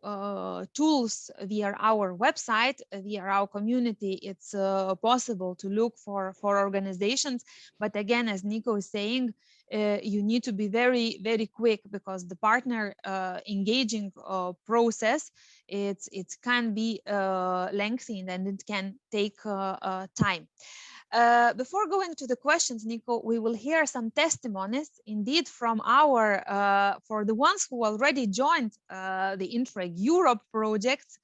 tools via our website, via our community. It's possible to look for organizations, but again, as Nico is saying, you need to be very, very quick, because the partner engaging process, it can be lengthy, and it can take time. Before going to the questions, Nico, we will hear some testimonies indeed from our, for the ones who already joined the Interreg Europe projects,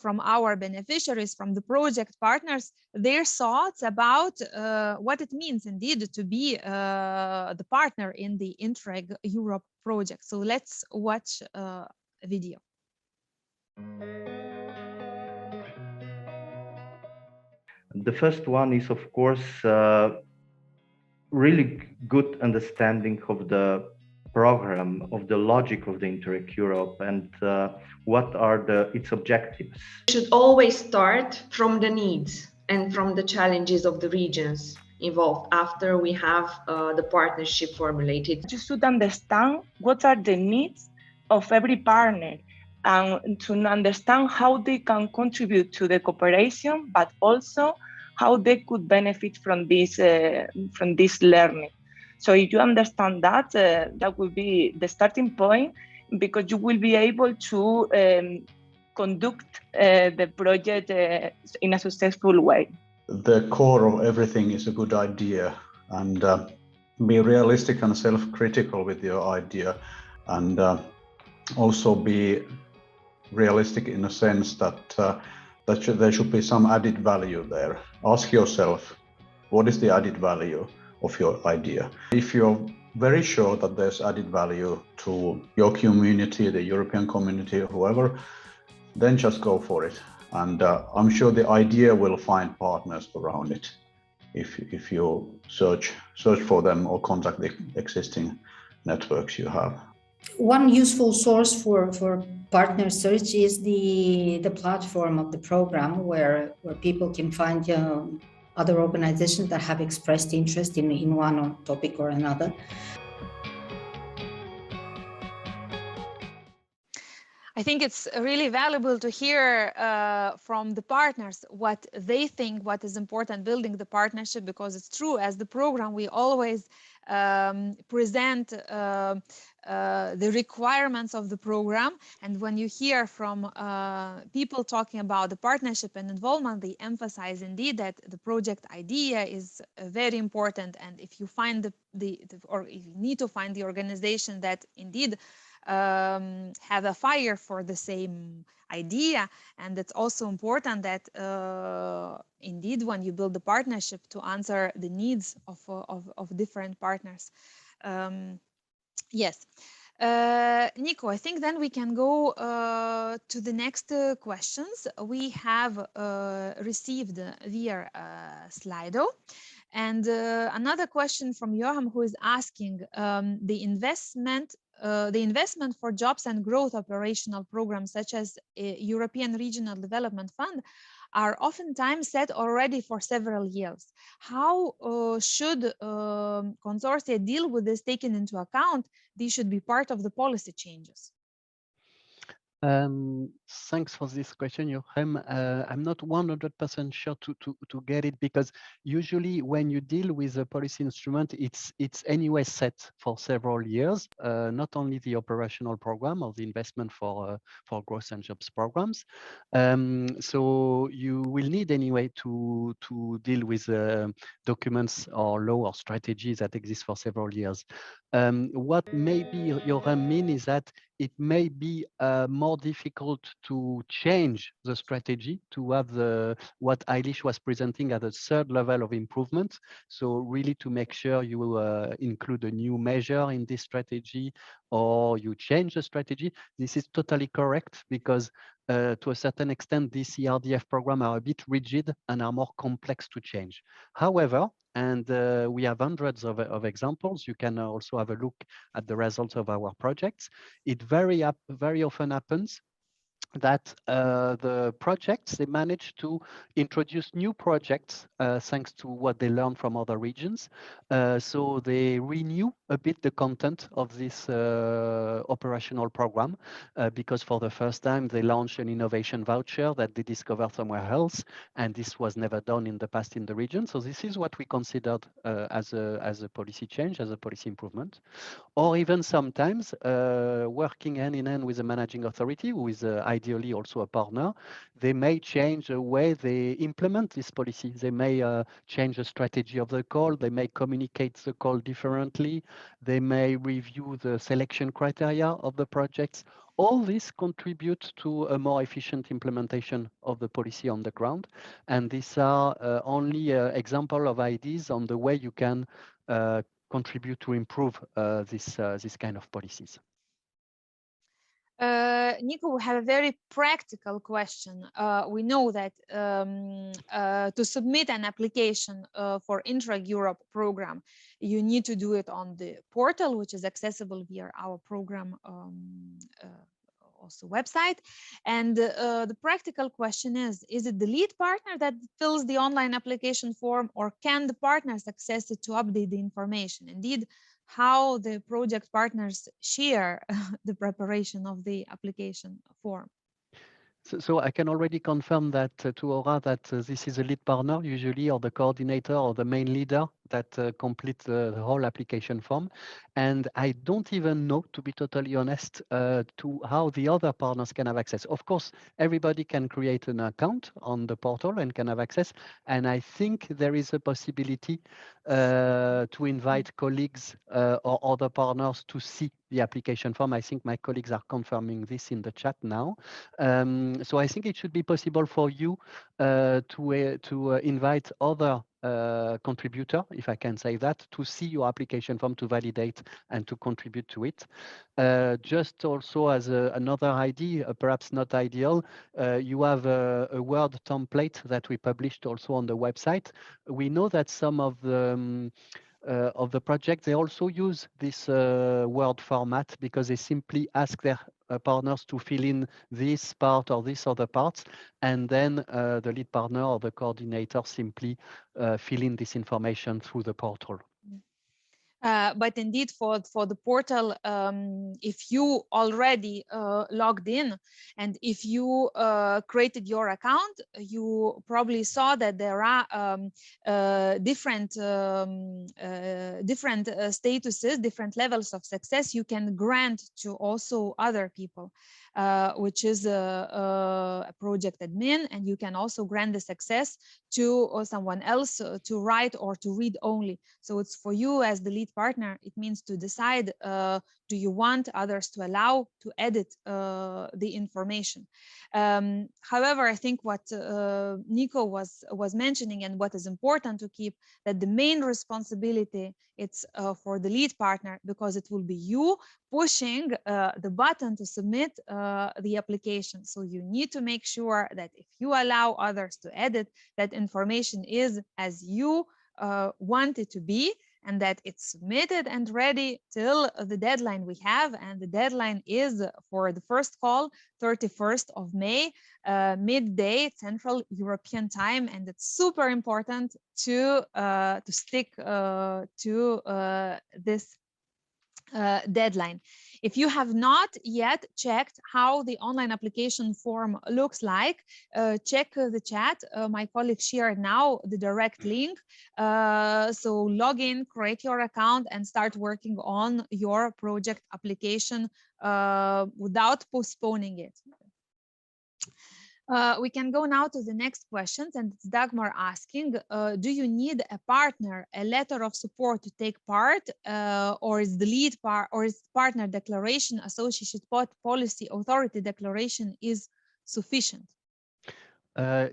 from our beneficiaries, from the project partners, their thoughts about what it means indeed to be the partner in the Interreg Europe project. So let's watch a video. The first one is, of course, really good understanding of the program, of the logic of the Interreg Europe, and what are its objectives. We should always start from the needs and from the challenges of the regions involved after we have the partnership formulated. You should understand what are the needs of every partner, and to understand how they can contribute to the cooperation, but also how they could benefit from this learning. So if you understand that, that will be the starting point, because you will be able to conduct the project in a successful way. The core of everything is a good idea, and be realistic and self-critical with your idea, and also be realistic in a sense that there should be some added value there. Ask yourself, what is the added value of your idea? If you're very sure that there's added value to your community, the European community, whoever, then just go for it. And I'm sure the idea will find partners around it if you search for them or contact the existing networks you have. One useful source for partner search is the platform of the program where people can find other organizations that have expressed interest in one topic or another. I think it's really valuable to hear from the partners what they think, what is important building the partnership, because it's true, as the program, we always present the requirements of the program. And when you hear from people talking about the partnership and involvement, they emphasize indeed that the project idea is very important. And if you find or if you need to find the organization that indeed have a fire for the same idea, and it's also important that indeed when you build the partnership to answer the needs of different partners. Yes. Nico, I think then we can go to the next questions we have received via Slido. And another question from Johan, who is asking the investment for jobs and growth operational programs such as European Regional Development Fund are oftentimes set already for several years. How should consortia deal with this taken into account? These should be part of the policy changes. Thanks for this question, Joachim. I'm not 100% sure to get it, because usually when you deal with a policy instrument, it's anyway set for several years, not only the operational program or the investment for growth and jobs programs. So you will need anyway to deal with documents or law or strategies that exist for several years. What maybe Joachim mean is that it may be more difficult to change the strategy, to have what Eilish was presenting at a third level of improvement. So really to make sure you include a new measure in this strategy, or you change the strategy. This is totally correct, because to a certain extent, these ERDF programs are a bit rigid and are more complex to change. However, and we have hundreds of examples. You can also have a look at the results of our projects. It very often happens that the projects, they manage to introduce new projects thanks to what they learn from other regions. So they renew a bit the content of this operational program because for the first time they launched an innovation voucher that they discovered somewhere else, and this was never done in the past in the region. So this is what we considered as a policy change, as a policy improvement. Or even sometimes working hand in hand with the managing authority, who is ideally also a partner, they may change the way they implement this policy. They may change the strategy of the call. They may communicate the call differently. They may review the selection criteria of the projects. All this contributes to a more efficient implementation of the policy on the ground. And these are only examples of ideas on the way you can contribute to improve this kind of policies. Nico, we have a very practical question. We know that to submit an application for Interreg Europe program, you need to do it on the portal, which is accessible via our program also website. And the practical question is it the lead partner that fills the online application form, or can the partners access it to update the information? Indeed, how the project partners share the preparation of the application form. So I can already confirm that to Aura that this is a lead partner usually, or the coordinator or the main leader that complete the whole application form. And I don't even know, to be totally honest, to how the other partners can have access. Of course, everybody can create an account on the portal and can have access. And I think there is a possibility to invite colleagues or other partners to see the application form. I think my colleagues are confirming this in the chat now. So I think it should be possible for you to invite other contributor, if I can say that, to see your application form, to validate and to contribute to it. Just also as another idea, perhaps not ideal, you have a Word template that we published also on the website. We know that some of the project, they also use this Word format because they simply ask their partners to fill in this part or this other parts, and then the lead partner or the coordinator simply fill in this information through the portal. But indeed, for the portal, if you already logged in and if you created your account, you probably saw that there are different statuses, different levels of success you can grant to also other people, which is a project admin, and you can also grant the success to someone else to write or to read only. So it's for you as the lead partner. It means to decide, do you want others to allow to edit the information? However, I think what Nico was mentioning and what is important to keep, that the main responsibility it's for the lead partner, because it will be you pushing the button to submit the application. So you need to make sure that if you allow others to edit, that information is as you want it to be, and that it's submitted and ready till the deadline we have. And the deadline is for the first call, 31st of May, midday Central European time. And it's super important to stick to this deadline. If you have not yet checked how the online application form looks like, check the chat. My colleague shared now the direct link. So log in, create your account, and start working on your project application without postponing it. We can go now to the next questions, and it's Dagmar asking, do you need a partner, a letter of support to take part, or is the lead part, or is partner declaration, associated policy authority declaration is sufficient?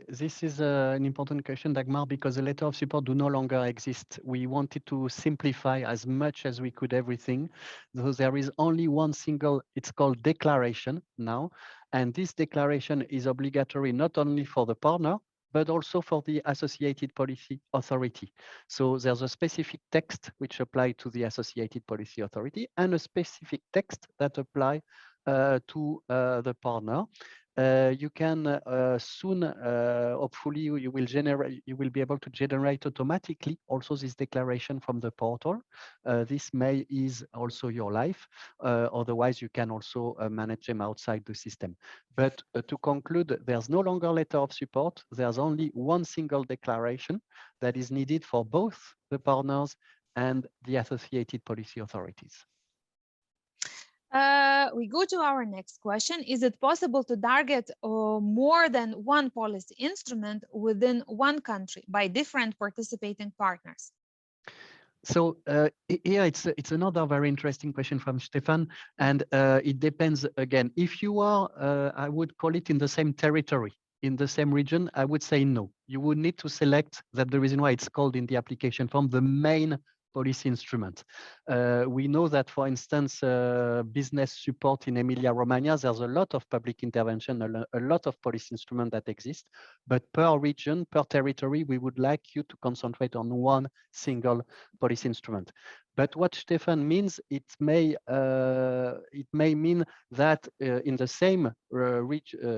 This is an important question, Dagmar, because the letter of support do no longer exist. We wanted to simplify as much as we could everything. So there is only one single, it's called declaration now. And this declaration is obligatory not only for the partner, but also for the associated policy authority. So there's a specific text which apply to the associated policy authority and a specific text that apply to the partner. You can soon, hopefully, you will be able to generate automatically also this declaration from the portal. This may ease also your life. Otherwise, you can also manage them outside the system. But to conclude, there's no longer letter of support. There's only one single declaration that is needed for both the partners and the associated policy authorities. We go to our next question. Is it possible to target more than one policy instrument within one country by different participating partners? So here it's another very interesting question from Stefan, and it depends again. If you are, I would call it in the same territory, in the same region, I would say no. You would need to select that. The reason why it's called in the application form the main policy instrument. We know that, for instance, business support in Emilia-Romagna, there's a lot of public intervention, a lot of policy instruments that exist, but per region, per territory, we would like you to concentrate on one single policy instrument. But what Stefan means, it may mean that in the same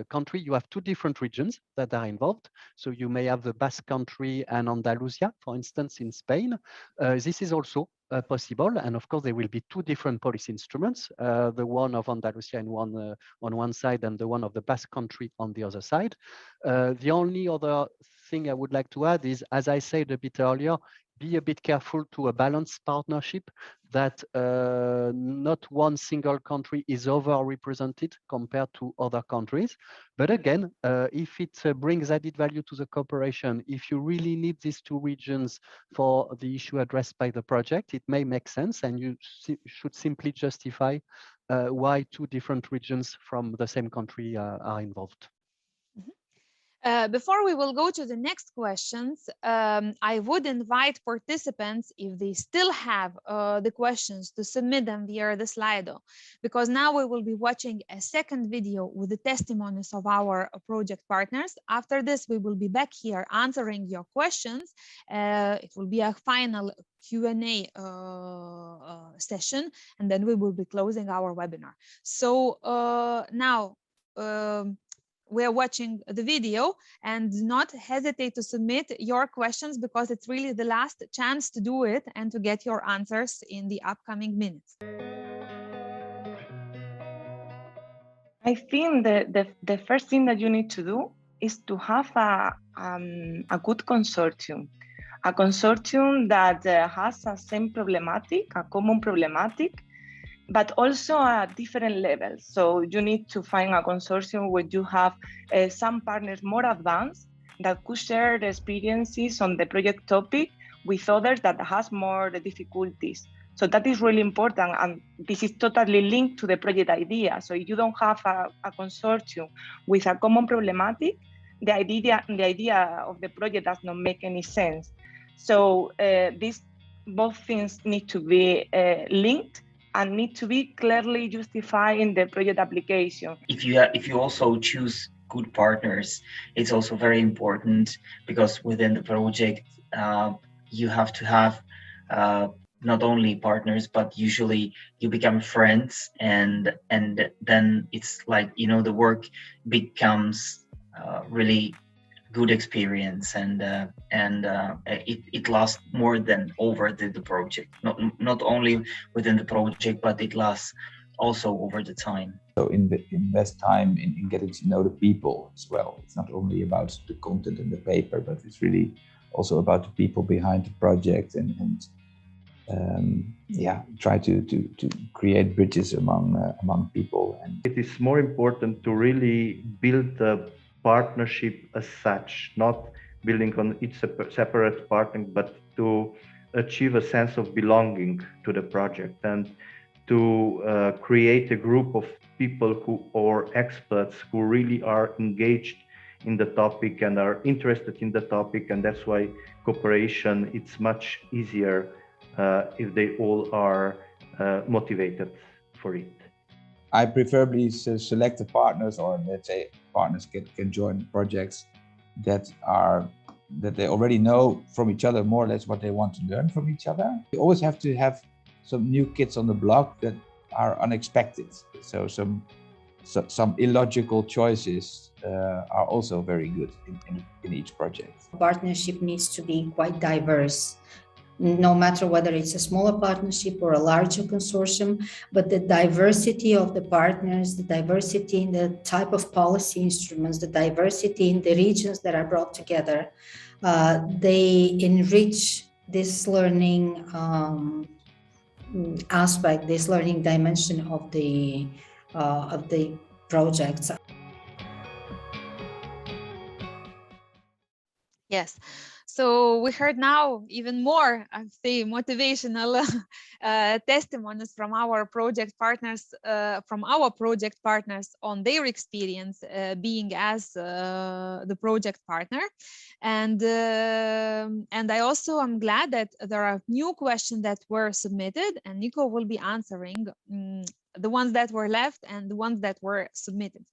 country, you have two different regions that are involved. So you may have the Basque Country and Andalusia, for instance, in Spain. This is also possible, and of course there will be two different policy instruments, the one of Andalusia and one on one side and the one of the Basque Country on the other side. The only other thing I would like to add is, as I said a bit earlier, be a bit careful to a balanced partnership, that not one single country is overrepresented compared to other countries. But again, if it brings added value to the cooperation, if you really need these two regions for the issue addressed by the project, it may make sense, and you should simply justify why two different regions from the same country are involved. Before we will go to the next questions, I would invite participants, if they still have the questions, to submit them via the Slido, because now we will be watching a second video with the testimonies of our project partners. After this, we will be back here answering your questions. It will be a final Q&A session, and then we will be closing our webinar. So now, we are watching the video, and do not hesitate to submit your questions, because it's really the last chance to do it and to get your answers in the upcoming minutes. I think the first thing that you need to do is to have a good consortium. A consortium that has a same problematic, a common problematic, but also at different levels. So you need to find a consortium where you have some partners more advanced that could share the experiences on the project topic with others that has more difficulties. So that is really important, and this is totally linked to the project idea. So if you don't have a consortium with a common problematic, the idea of the project does not make any sense. So these both things need to be linked and need to be clearly justified in the project application. If you also choose good partners, it's also very important, because within the project you have to have not only partners, but usually you become friends, and then it's like, you know, the work becomes really good experience, and it lasts more than over the project. Not only within the project, but it lasts also over the time. So invest time in getting to know the people as well. It's not only about the content in the paper, but it's really also about the people behind the project, and try to create bridges among people. And it is more important to really build the partnership as such, not building on each separate partner, but to achieve a sense of belonging to the project, and to create a group of people or experts who really are engaged in the topic and are interested in the topic. And that's why cooperation, it's much easier if they all are motivated for it. I preferably select the partners, or let's say partners can join projects that they already know from each other more or less what they want to learn from each other. You always have to have some new kids on the block that are unexpected. So some illogical choices are also very good in each project. Partnership needs to be quite diverse, no matter whether it's a smaller partnership or a larger consortium, but the diversity of the partners, the diversity in the type of policy instruments, the diversity in the regions that are brought together, they enrich this learning aspect, this learning dimension of the projects. Yes. So we heard now even more of the motivational testimonies from our project partners, on their experience being as the project partner, and I also am glad that there are new questions that were submitted, and Nico will be answering the ones that were left and the ones that were submitted.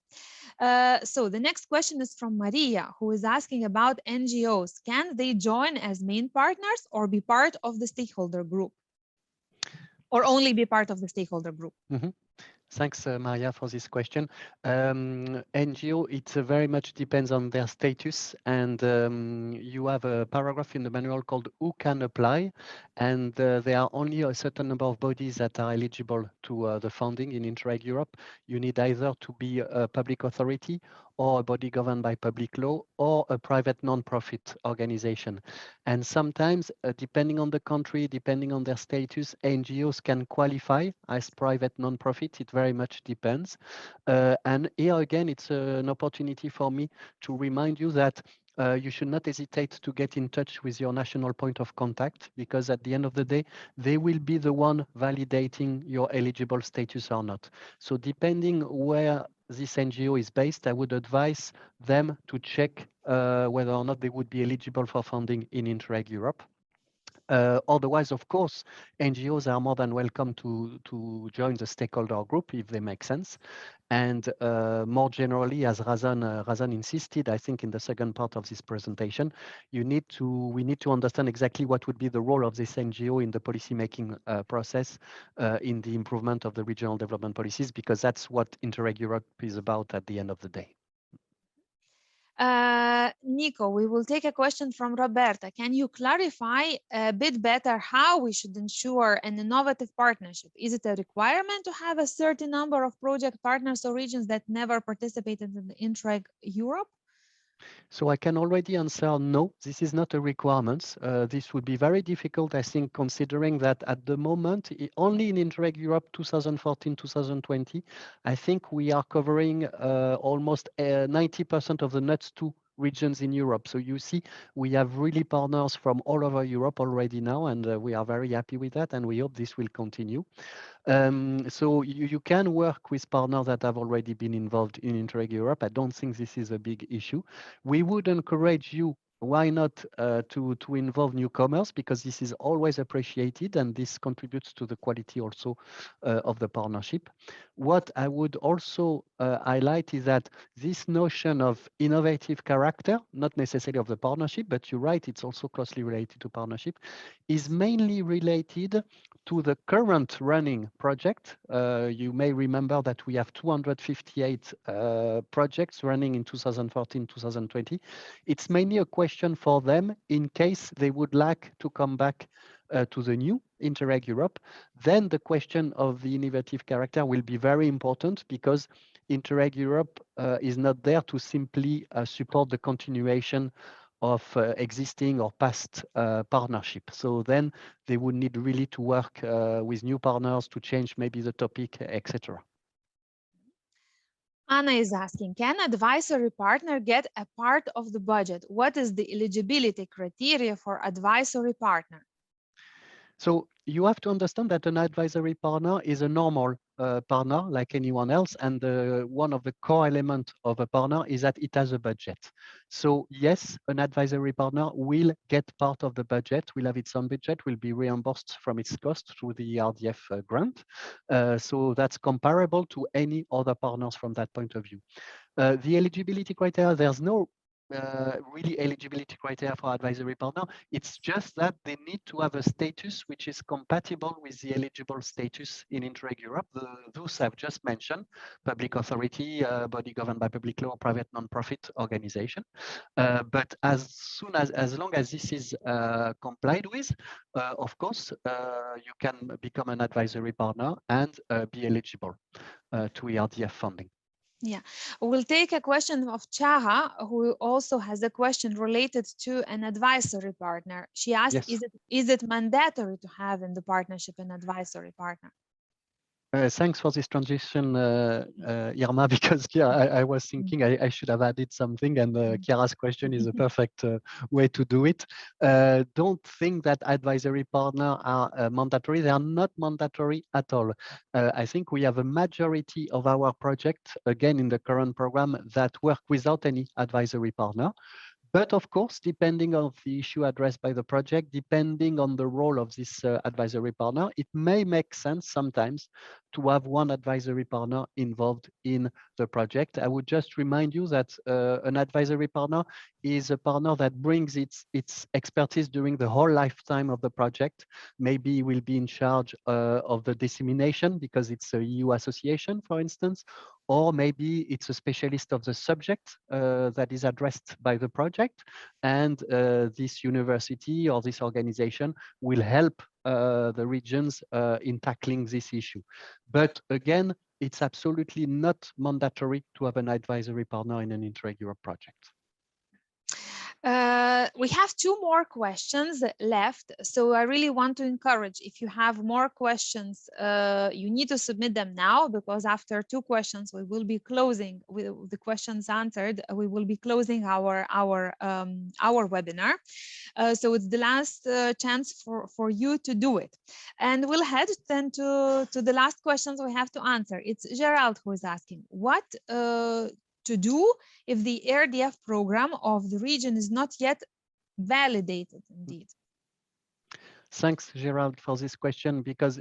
So the next question is from Maria, who is asking about NGOs. Can they join as main partners or be part of the stakeholder group? Or only be part of the stakeholder group? Mm-hmm. Thanks, Maria, for this question. NGO, it very much depends on their status, and you have a paragraph in the manual called Who Can Apply, and there are only a certain number of bodies that are eligible to the funding in Interreg Europe. You need either to be a public authority or a body governed by public law, or a private non-profit organization. And sometimes, depending on the country, depending on their status, NGOs can qualify as private non-profit. It very much depends. And here again, it's an opportunity for me to remind you that you should not hesitate to get in touch with your national point of contact, because at the end of the day, they will be the one validating your eligible status or not. So depending where this NGO is based, I would advise them to check whether or not they would be eligible for funding in Interreg Europe. Otherwise, of course, NGOs are more than welcome to join the stakeholder group if they make sense. And more generally, as Razan insisted, I think in the second part of this presentation, we need to understand exactly what would be the role of this NGO in the policymaking process in the improvement of the regional development policies, because that's what Interreg Europe is about at the end of the day. Nico, we will take a question from Roberta. Can you clarify a bit better how we should ensure an innovative partnership? Is it a requirement to have a certain number of project partners or regions that never participated in the Interreg Europe? So I can already answer no, this is not a requirement. This would be very difficult, I think, considering that at the moment, only in Interreg Europe 2014-2020, I think we are covering almost 90% of the NUTS2 regions in Europe. So you see, we have really partners from all over Europe already now, and we are very happy with that, and we hope this will continue. So you can work with partners that have already been involved in Interreg Europe. I don't think this is a big issue. We would encourage you, why not, to involve newcomers, because this is always appreciated and this contributes to the quality also of the partnership. What I would also highlight is that this notion of innovative character, not necessarily of the partnership, but you're right, it's also closely related to partnership, is mainly related to the current running project. You may remember that we have 258 projects running in 2014-2020. It's mainly a question for them in case they would like to come back to the new Interreg Europe. Then the question of the innovative character will be very important, because Interreg Europe is not there to simply support the continuation of existing or past partnership. So then they would need really to work with new partners to change maybe the topic, etc. Anna is asking, can advisory partner get a part of the budget? What is the eligibility criteria for advisory partner? So you have to understand that an advisory partner is a normal partner like anyone else, and one of the core elements of a partner is that it has a budget. So yes, an advisory partner will get part of the budget, will have its own budget, will be reimbursed from its cost through the RDF grant. So that's comparable to any other partners from that point of view. The eligibility criteria, there's no really eligibility criteria for advisory partner. It's just that they need to have a status which is compatible with the eligible status in Interreg Europe. Those I've just mentioned: public authority, body governed by public law, private non-profit organization. But as long as this is complied with, of course, you can become an advisory partner and be eligible to ERDF funding. Yeah, we'll take a question of Chaha, who also has a question related to an advisory partner. She asked, yes. is it mandatory to have in the partnership an advisory partner? Thanks for this transition, Irma, because yeah, I was thinking I should have added something, and Chiara's question is a perfect way to do it. Don't think that advisory partners are mandatory. They are not mandatory at all. I think we have a majority of our projects, again, in the current program, that work without any advisory partner. But of course, depending on the issue addressed by the project, depending on the role of this advisory partner, it may make sense sometimes to have one advisory partner involved in the project. I would just remind you that an advisory partner is a partner that brings its expertise during the whole lifetime of the project. Maybe will be in charge of the dissemination because it's a EU association, for instance, or maybe it's a specialist of the subject that is addressed by the project, and this university or this organization will help the regions in tackling this issue. But again, it's absolutely not mandatory to have an advisory partner in an Interreg Europe project. We have 2 more questions left, so I really want to encourage, if you have more questions, you need to submit them now, because after 2 questions we will be closing with the questions answered. We will be closing our webinar, so it's the last chance for you to do it. And we'll head then to the last questions we have to answer. It's Gerald who is asking, what to do if the RDF program of the region is not yet validated indeed? Thanks, Gerald, for this question, because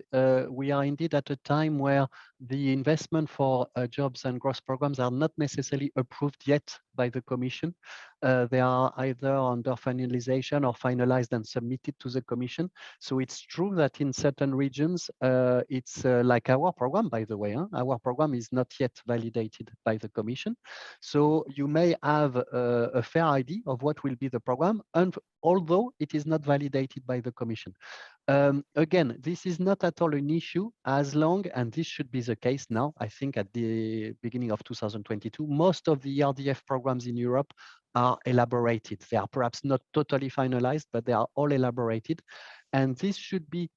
we are indeed at a time where the investment for jobs and growth programs are not necessarily approved yet by the Commission. They are either under finalization or finalized and submitted to the Commission. So it's true that in certain regions, it's like our program, by the way. Our program is not yet validated by the Commission. So you may have a fair idea of what will be the program, and although it is not validated by the Commission. Again, this is not at all an issue as long, and this should be the case now, I think at the beginning of 2022, most of the RDF programs in Europe are elaborated. They are perhaps not totally finalized, but they are all elaborated. And this should be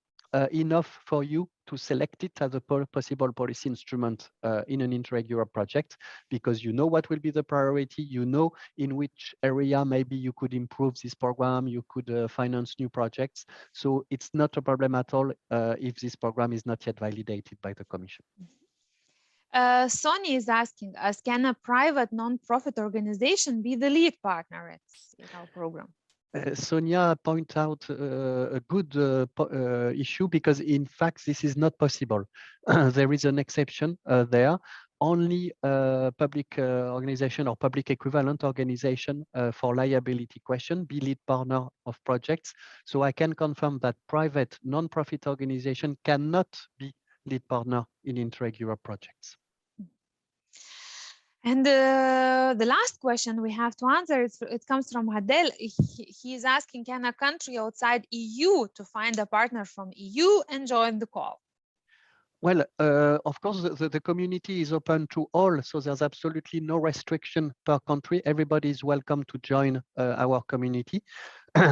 enough for you to select it as a possible policy instrument in an Interreg Europe project, because you know what will be the priority, you know in which area maybe you could improve this program, you could finance new projects. So it's not a problem at all if this program is not yet validated by the Commission. Sonny is asking us, can a private non-profit organization be the lead partner at our program? Sonia point out a good issue, because in fact this is not possible. There is an exception there. Only public organization or public equivalent organization for liability question be lead partner of projects. So I can confirm that private non-profit organization cannot be lead partner in Interreg Europe projects. And the last question we have to answer, it comes from Hadel. He is asking, can a country outside EU to find a partner from EU and join the call? Well, of course, the community is open to all, so there's absolutely no restriction per country. Everybody is welcome to join our community.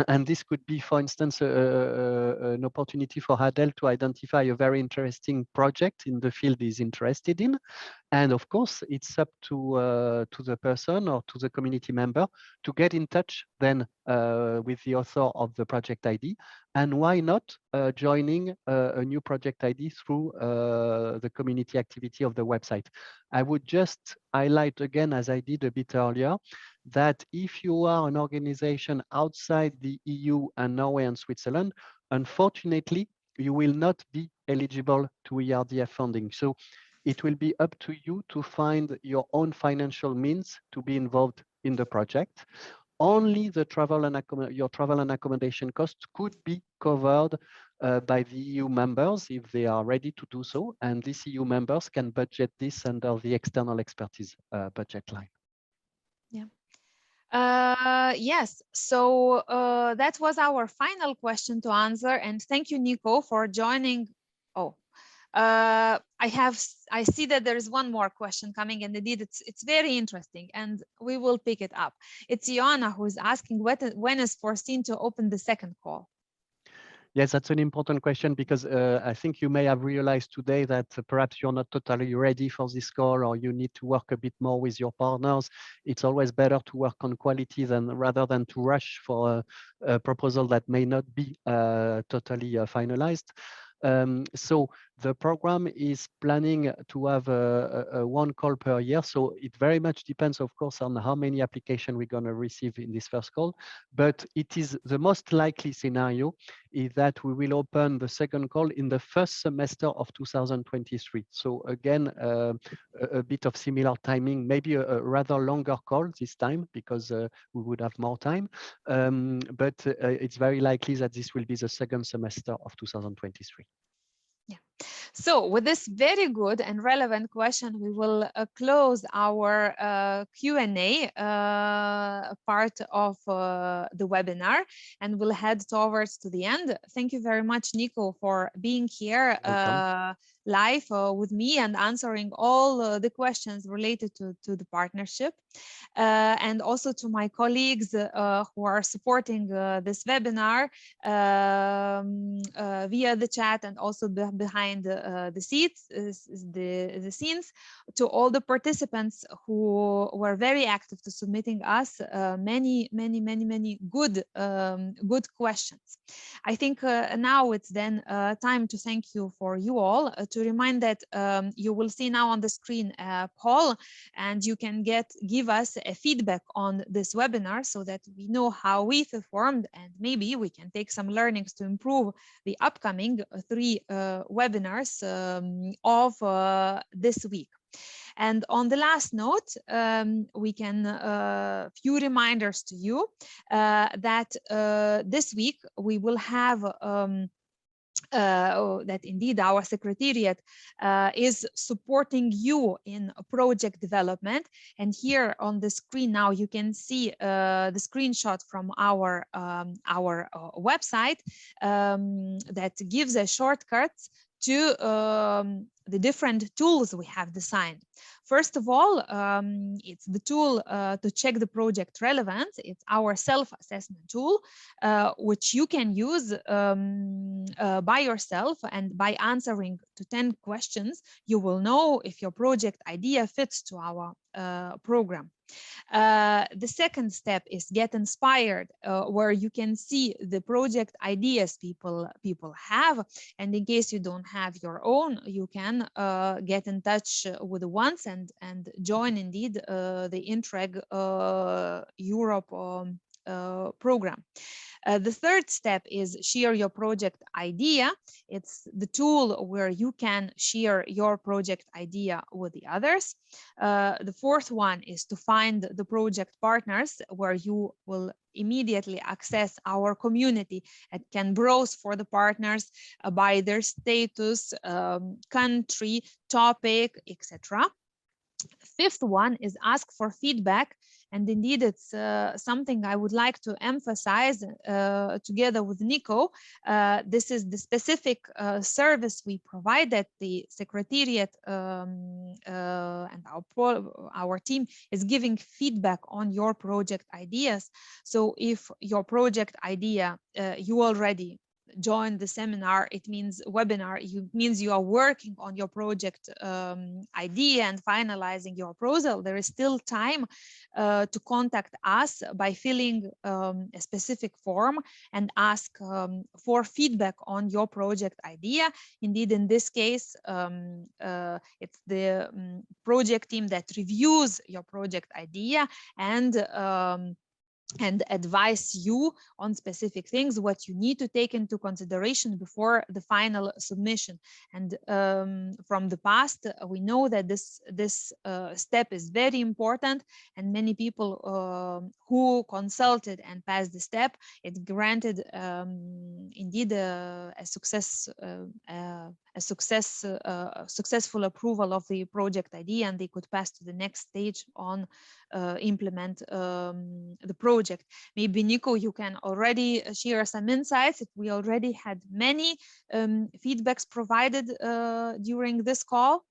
And this could be, for instance, an opportunity for Hadel to identify a very interesting project in the field he's interested in. And of course, it's up to the person or to the community member to get in touch then with the author of the project ID. And why not joining a new project ID through the community activity of the website? I would just highlight again, as I did a bit earlier, that if you are an organization outside the EU and Norway and Switzerland, unfortunately, you will not be eligible to ERDF funding. So it will be up to you to find your own financial means to be involved in the project. Only the travel and your travel and accommodation costs could be covered by the EU members if they are ready to do so. And these EU members can budget this under the external expertise budget line. Yeah. Yes, so that was our final question to answer. And thank you, Nico, for joining. Oh, I see that there is one more question coming, and indeed it's very interesting, and we will pick it up. It's Joanna who is asking when is foreseen to open the second call? Yes, that's an important question, because I think you may have realized today that perhaps you're not totally ready for this call, or you need to work a bit more with your partners. It's always better to work on quality rather than to rush for a proposal that may not be totally finalized. So the program is planning to have a one call per year. So it very much depends, of course, on how many applications we're going to receive in this first call. But it is the most likely scenario is that we will open the second call in the first semester of 2023. So again, a bit of similar timing, maybe a rather longer call this time, because we would have more time. But it's very likely that this will be the second semester of 2023. Yeah. So with this very good and relevant question, we will close our Q&A part of the webinar, and we'll head towards to the end. Thank you very much, Nico, for being here live with me and answering all the questions related to the partnership. And also to my colleagues who are supporting this webinar via the chat and also behind the scenes, to all the participants who were very active to submitting us many good good questions. I think now it's then time to thank you for you all. To remind that you will see now on the screen a poll, and you can give us a feedback on this webinar so that we know how we performed, and maybe we can take some learnings to improve the upcoming 3 webinars of this week. And on the last note, we can few reminders to you that this week we will have that indeed our secretariat is supporting you in project development. And here on the screen now you can see the screenshot from our website that gives a shortcut to the different tools we have designed. First of all, it's the tool to check the project relevance. It's our self-assessment tool, which you can use by yourself, and by answering to 10 questions, you will know if your project idea fits to our program. The second step is Get Inspired, where you can see the project ideas people have, and in case you don't have your own, you can get in touch with the ones and join indeed the Interreg Europe program. The third step is Share Your Project Idea. It's the tool where you can share your project idea with the others. The fourth one is to find the project partners, where you will immediately access our community and can browse for the partners by their status, country, topic, etc. Fifth one is ask for feedback. And indeed, it's something I would like to emphasize together with Nico. This is the specific service we provide at the Secretariat, and our team is giving feedback on your project ideas. So if your project idea, you already join the seminar, it means webinar, it means you are working on your project idea and finalizing your proposal, there is still time to contact us by filling a specific form and ask for feedback on your project idea. Indeed, in this case, it's the project team that reviews your project idea and advise you on specific things, what you need to take into consideration before the final submission. And from the past, we know that this step is very important, and many people who consulted and passed the step, it granted indeed a successful approval of the project idea, and they could pass to the next stage on implement the project. Maybe Nico, you can already share some insights. We already had many feedbacks provided during this call.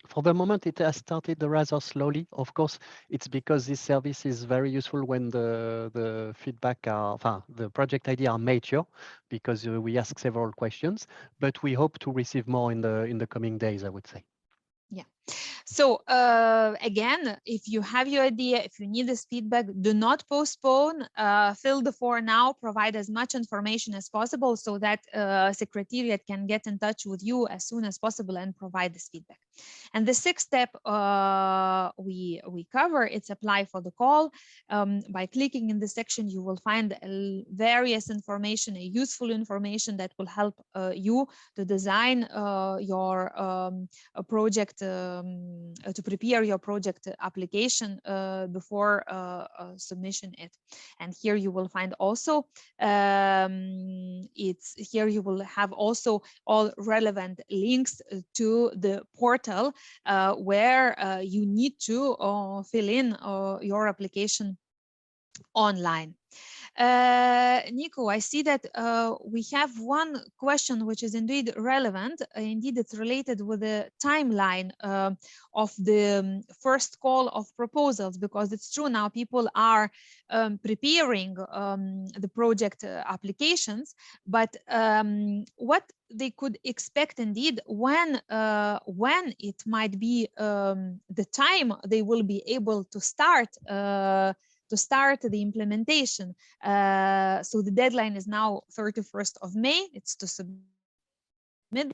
For the moment, it has started rather slowly. Of course, it's because this service is very useful when the feedback the project idea are mature, because we ask several questions. But we hope to receive more in the coming days, I would say. Yeah. So again, if you have your idea, if you need this feedback, do not postpone. Fill the form now, provide as much information as possible so that Secretariat can get in touch with you as soon as possible and provide this feedback. And the sixth step we cover, it's apply for the call. By clicking in the section, you will find various information, useful information that will help you to design your project, to prepare your project application before submission it. And here you will find also it's here you will have also all relevant links to the portal where you need to fill in your application online. Nico, I see that we have one question which is indeed relevant. Indeed, it's related with the timeline of the first call of proposals, because it's true now people are preparing the project applications, but what they could expect indeed when it might be the time they will be able to start the implementation. So the deadline is now 31st of May. It's to submit.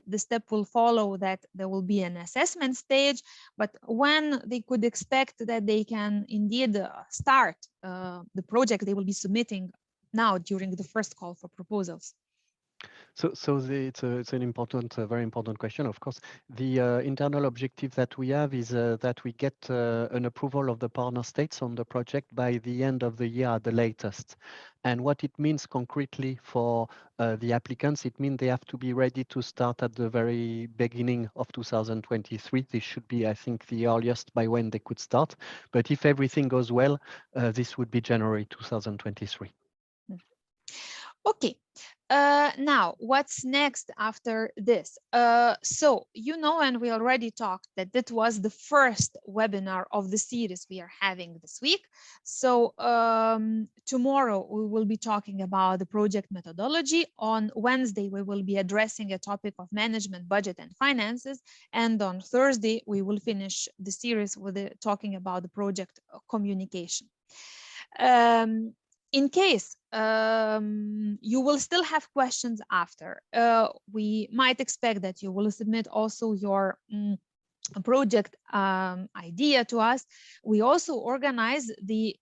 The step will follow that there will be an assessment stage, but when they could expect that they can indeed start the project they will be submitting now during the first call for proposals. It's an important, very important question. Of course, the internal objective that we have is that we get an approval of the partner states on the project by the end of the year at the latest. And what it means concretely for the applicants, it means they have to be ready to start at the very beginning of 2023. This should be, I think, the earliest by when they could start. But if everything goes well, this would be January 2023. Okay. Now, what's next after this? So, you know, and we already talked that that was the first webinar of the series we are having this week. So tomorrow we will be talking about the project methodology. On Wednesday, we will be addressing a topic of management, budget, and finances. And on Thursday, we will finish the series with talking about the project communication. In case you will still have questions after, we might expect that you will submit also your project idea to us. We also organize the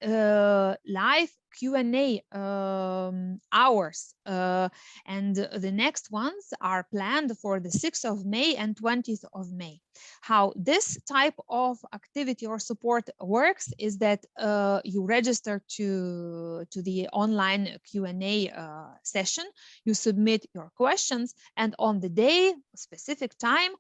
live Q&A hours, and the next ones are planned for the 6th of May and 20th of May. How this type of activity or support works is that you register to the online Q&A session, you submit your questions, and on the day, specific time,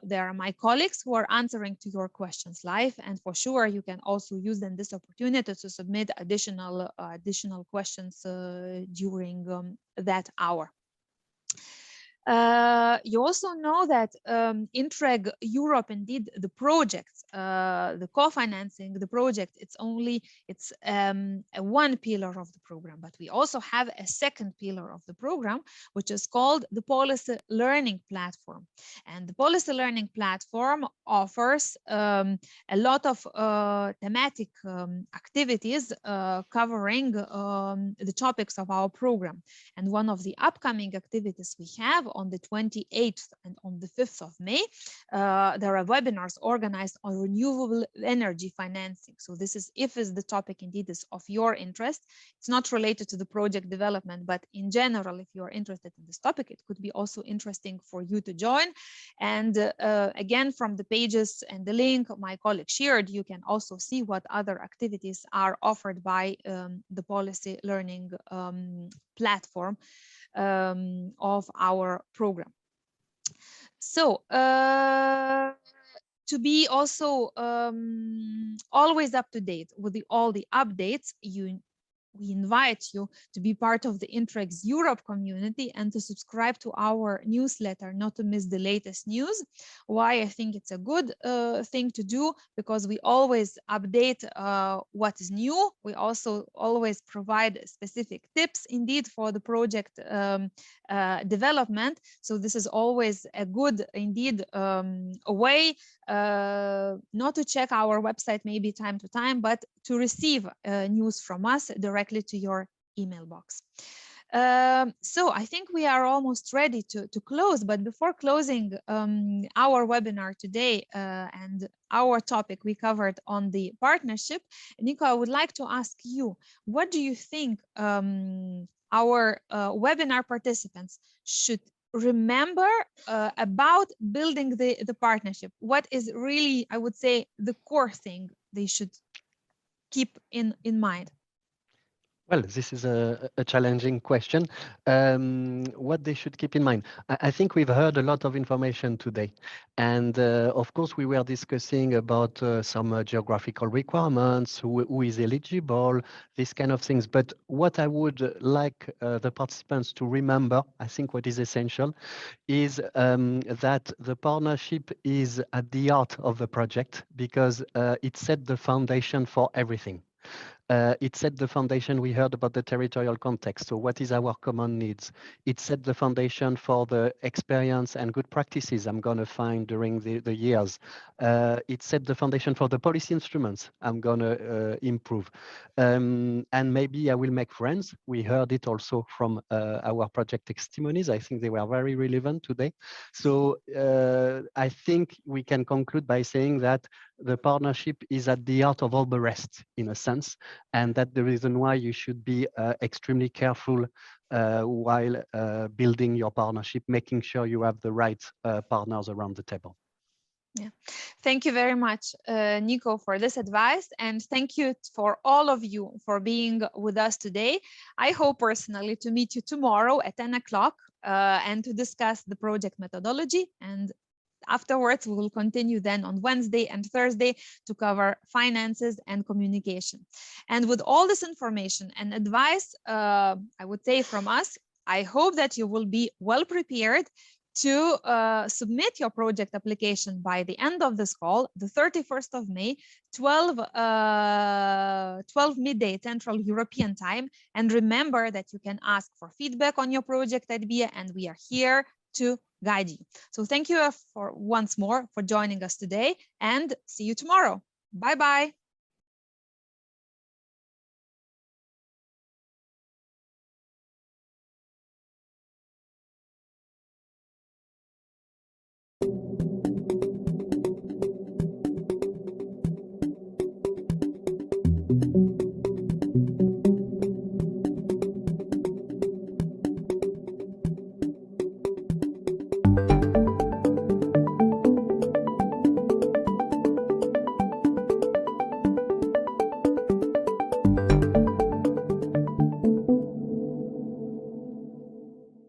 there are my colleagues who are answering to your questions live, and for sure you can also use then this opportunity to submit additional questions during that hour. You also know that Interreg Europe, indeed, the projects, the co-financing, the project, it's one pillar of the program, but we also have a second pillar of the program, which is called the Policy Learning Platform. And the Policy Learning Platform offers a lot of thematic activities covering the topics of our program. And one of the upcoming activities we have on the 28th and on the 5th of May, there are webinars organized on renewable energy financing. So this is, if the topic indeed is of your interest, it's not related to the project development, but in general, if you're interested in this topic, it could be also interesting for you to join. And again, from the pages and the link my colleague shared, you can also see what other activities are offered by the Policy Learning platform of our program. So to be also always up to date with all the updates, we invite you to be part of the Interreg Europe community and to subscribe to our newsletter, not to miss the latest news. Why I think it's a good thing to do, because we always update what is new. We also always provide specific tips indeed for the project development. So this is always a good indeed a way not to check our website maybe time to time, but to receive news from us directly to your email box. So I think we are almost ready to close, but before closing our webinar today and our topic we covered on the partnership, Nico, I would like to ask you, what do you think our webinar participants should remember about building the partnership? What is really, I would say, the core thing they should keep in mind? Well, this is a challenging question. What they should keep in mind. I think we've heard a lot of information today. And of course, we were discussing about some geographical requirements, who is eligible, these kind of things. But what I would like the participants to remember, I think what is essential, is that the partnership is at the heart of the project because it set the foundation for everything. It set the foundation. We heard about the territorial context. So what is our common needs? It set the foundation for the experience and good practices I'm going to find during the years. It set the foundation for the policy instruments I'm going to improve. And maybe I will make friends. We heard it also from our project testimonies. I think they were very relevant today. So I think we can conclude by saying that the partnership is at the heart of all the rest, in a sense, and that's the reason why you should be extremely careful while building your partnership, making sure you have the right partners around the table. Yeah, thank you very much, Nico, for this advice, and thank you for all of you for being with us today. I hope personally to meet you tomorrow at 10 o'clock and to discuss the project methodology, and afterwards we will continue then on Wednesday and Thursday to cover finances and communication. And with all this information and advice, I would say from us, I hope that you will be well prepared to submit your project application by the end of this call, the 31st of May, 12 midday Central European time. And remember that you can ask for feedback on your project idea, and we are here to guide you. So thank you for once more for joining us today, and see you tomorrow. Bye-bye.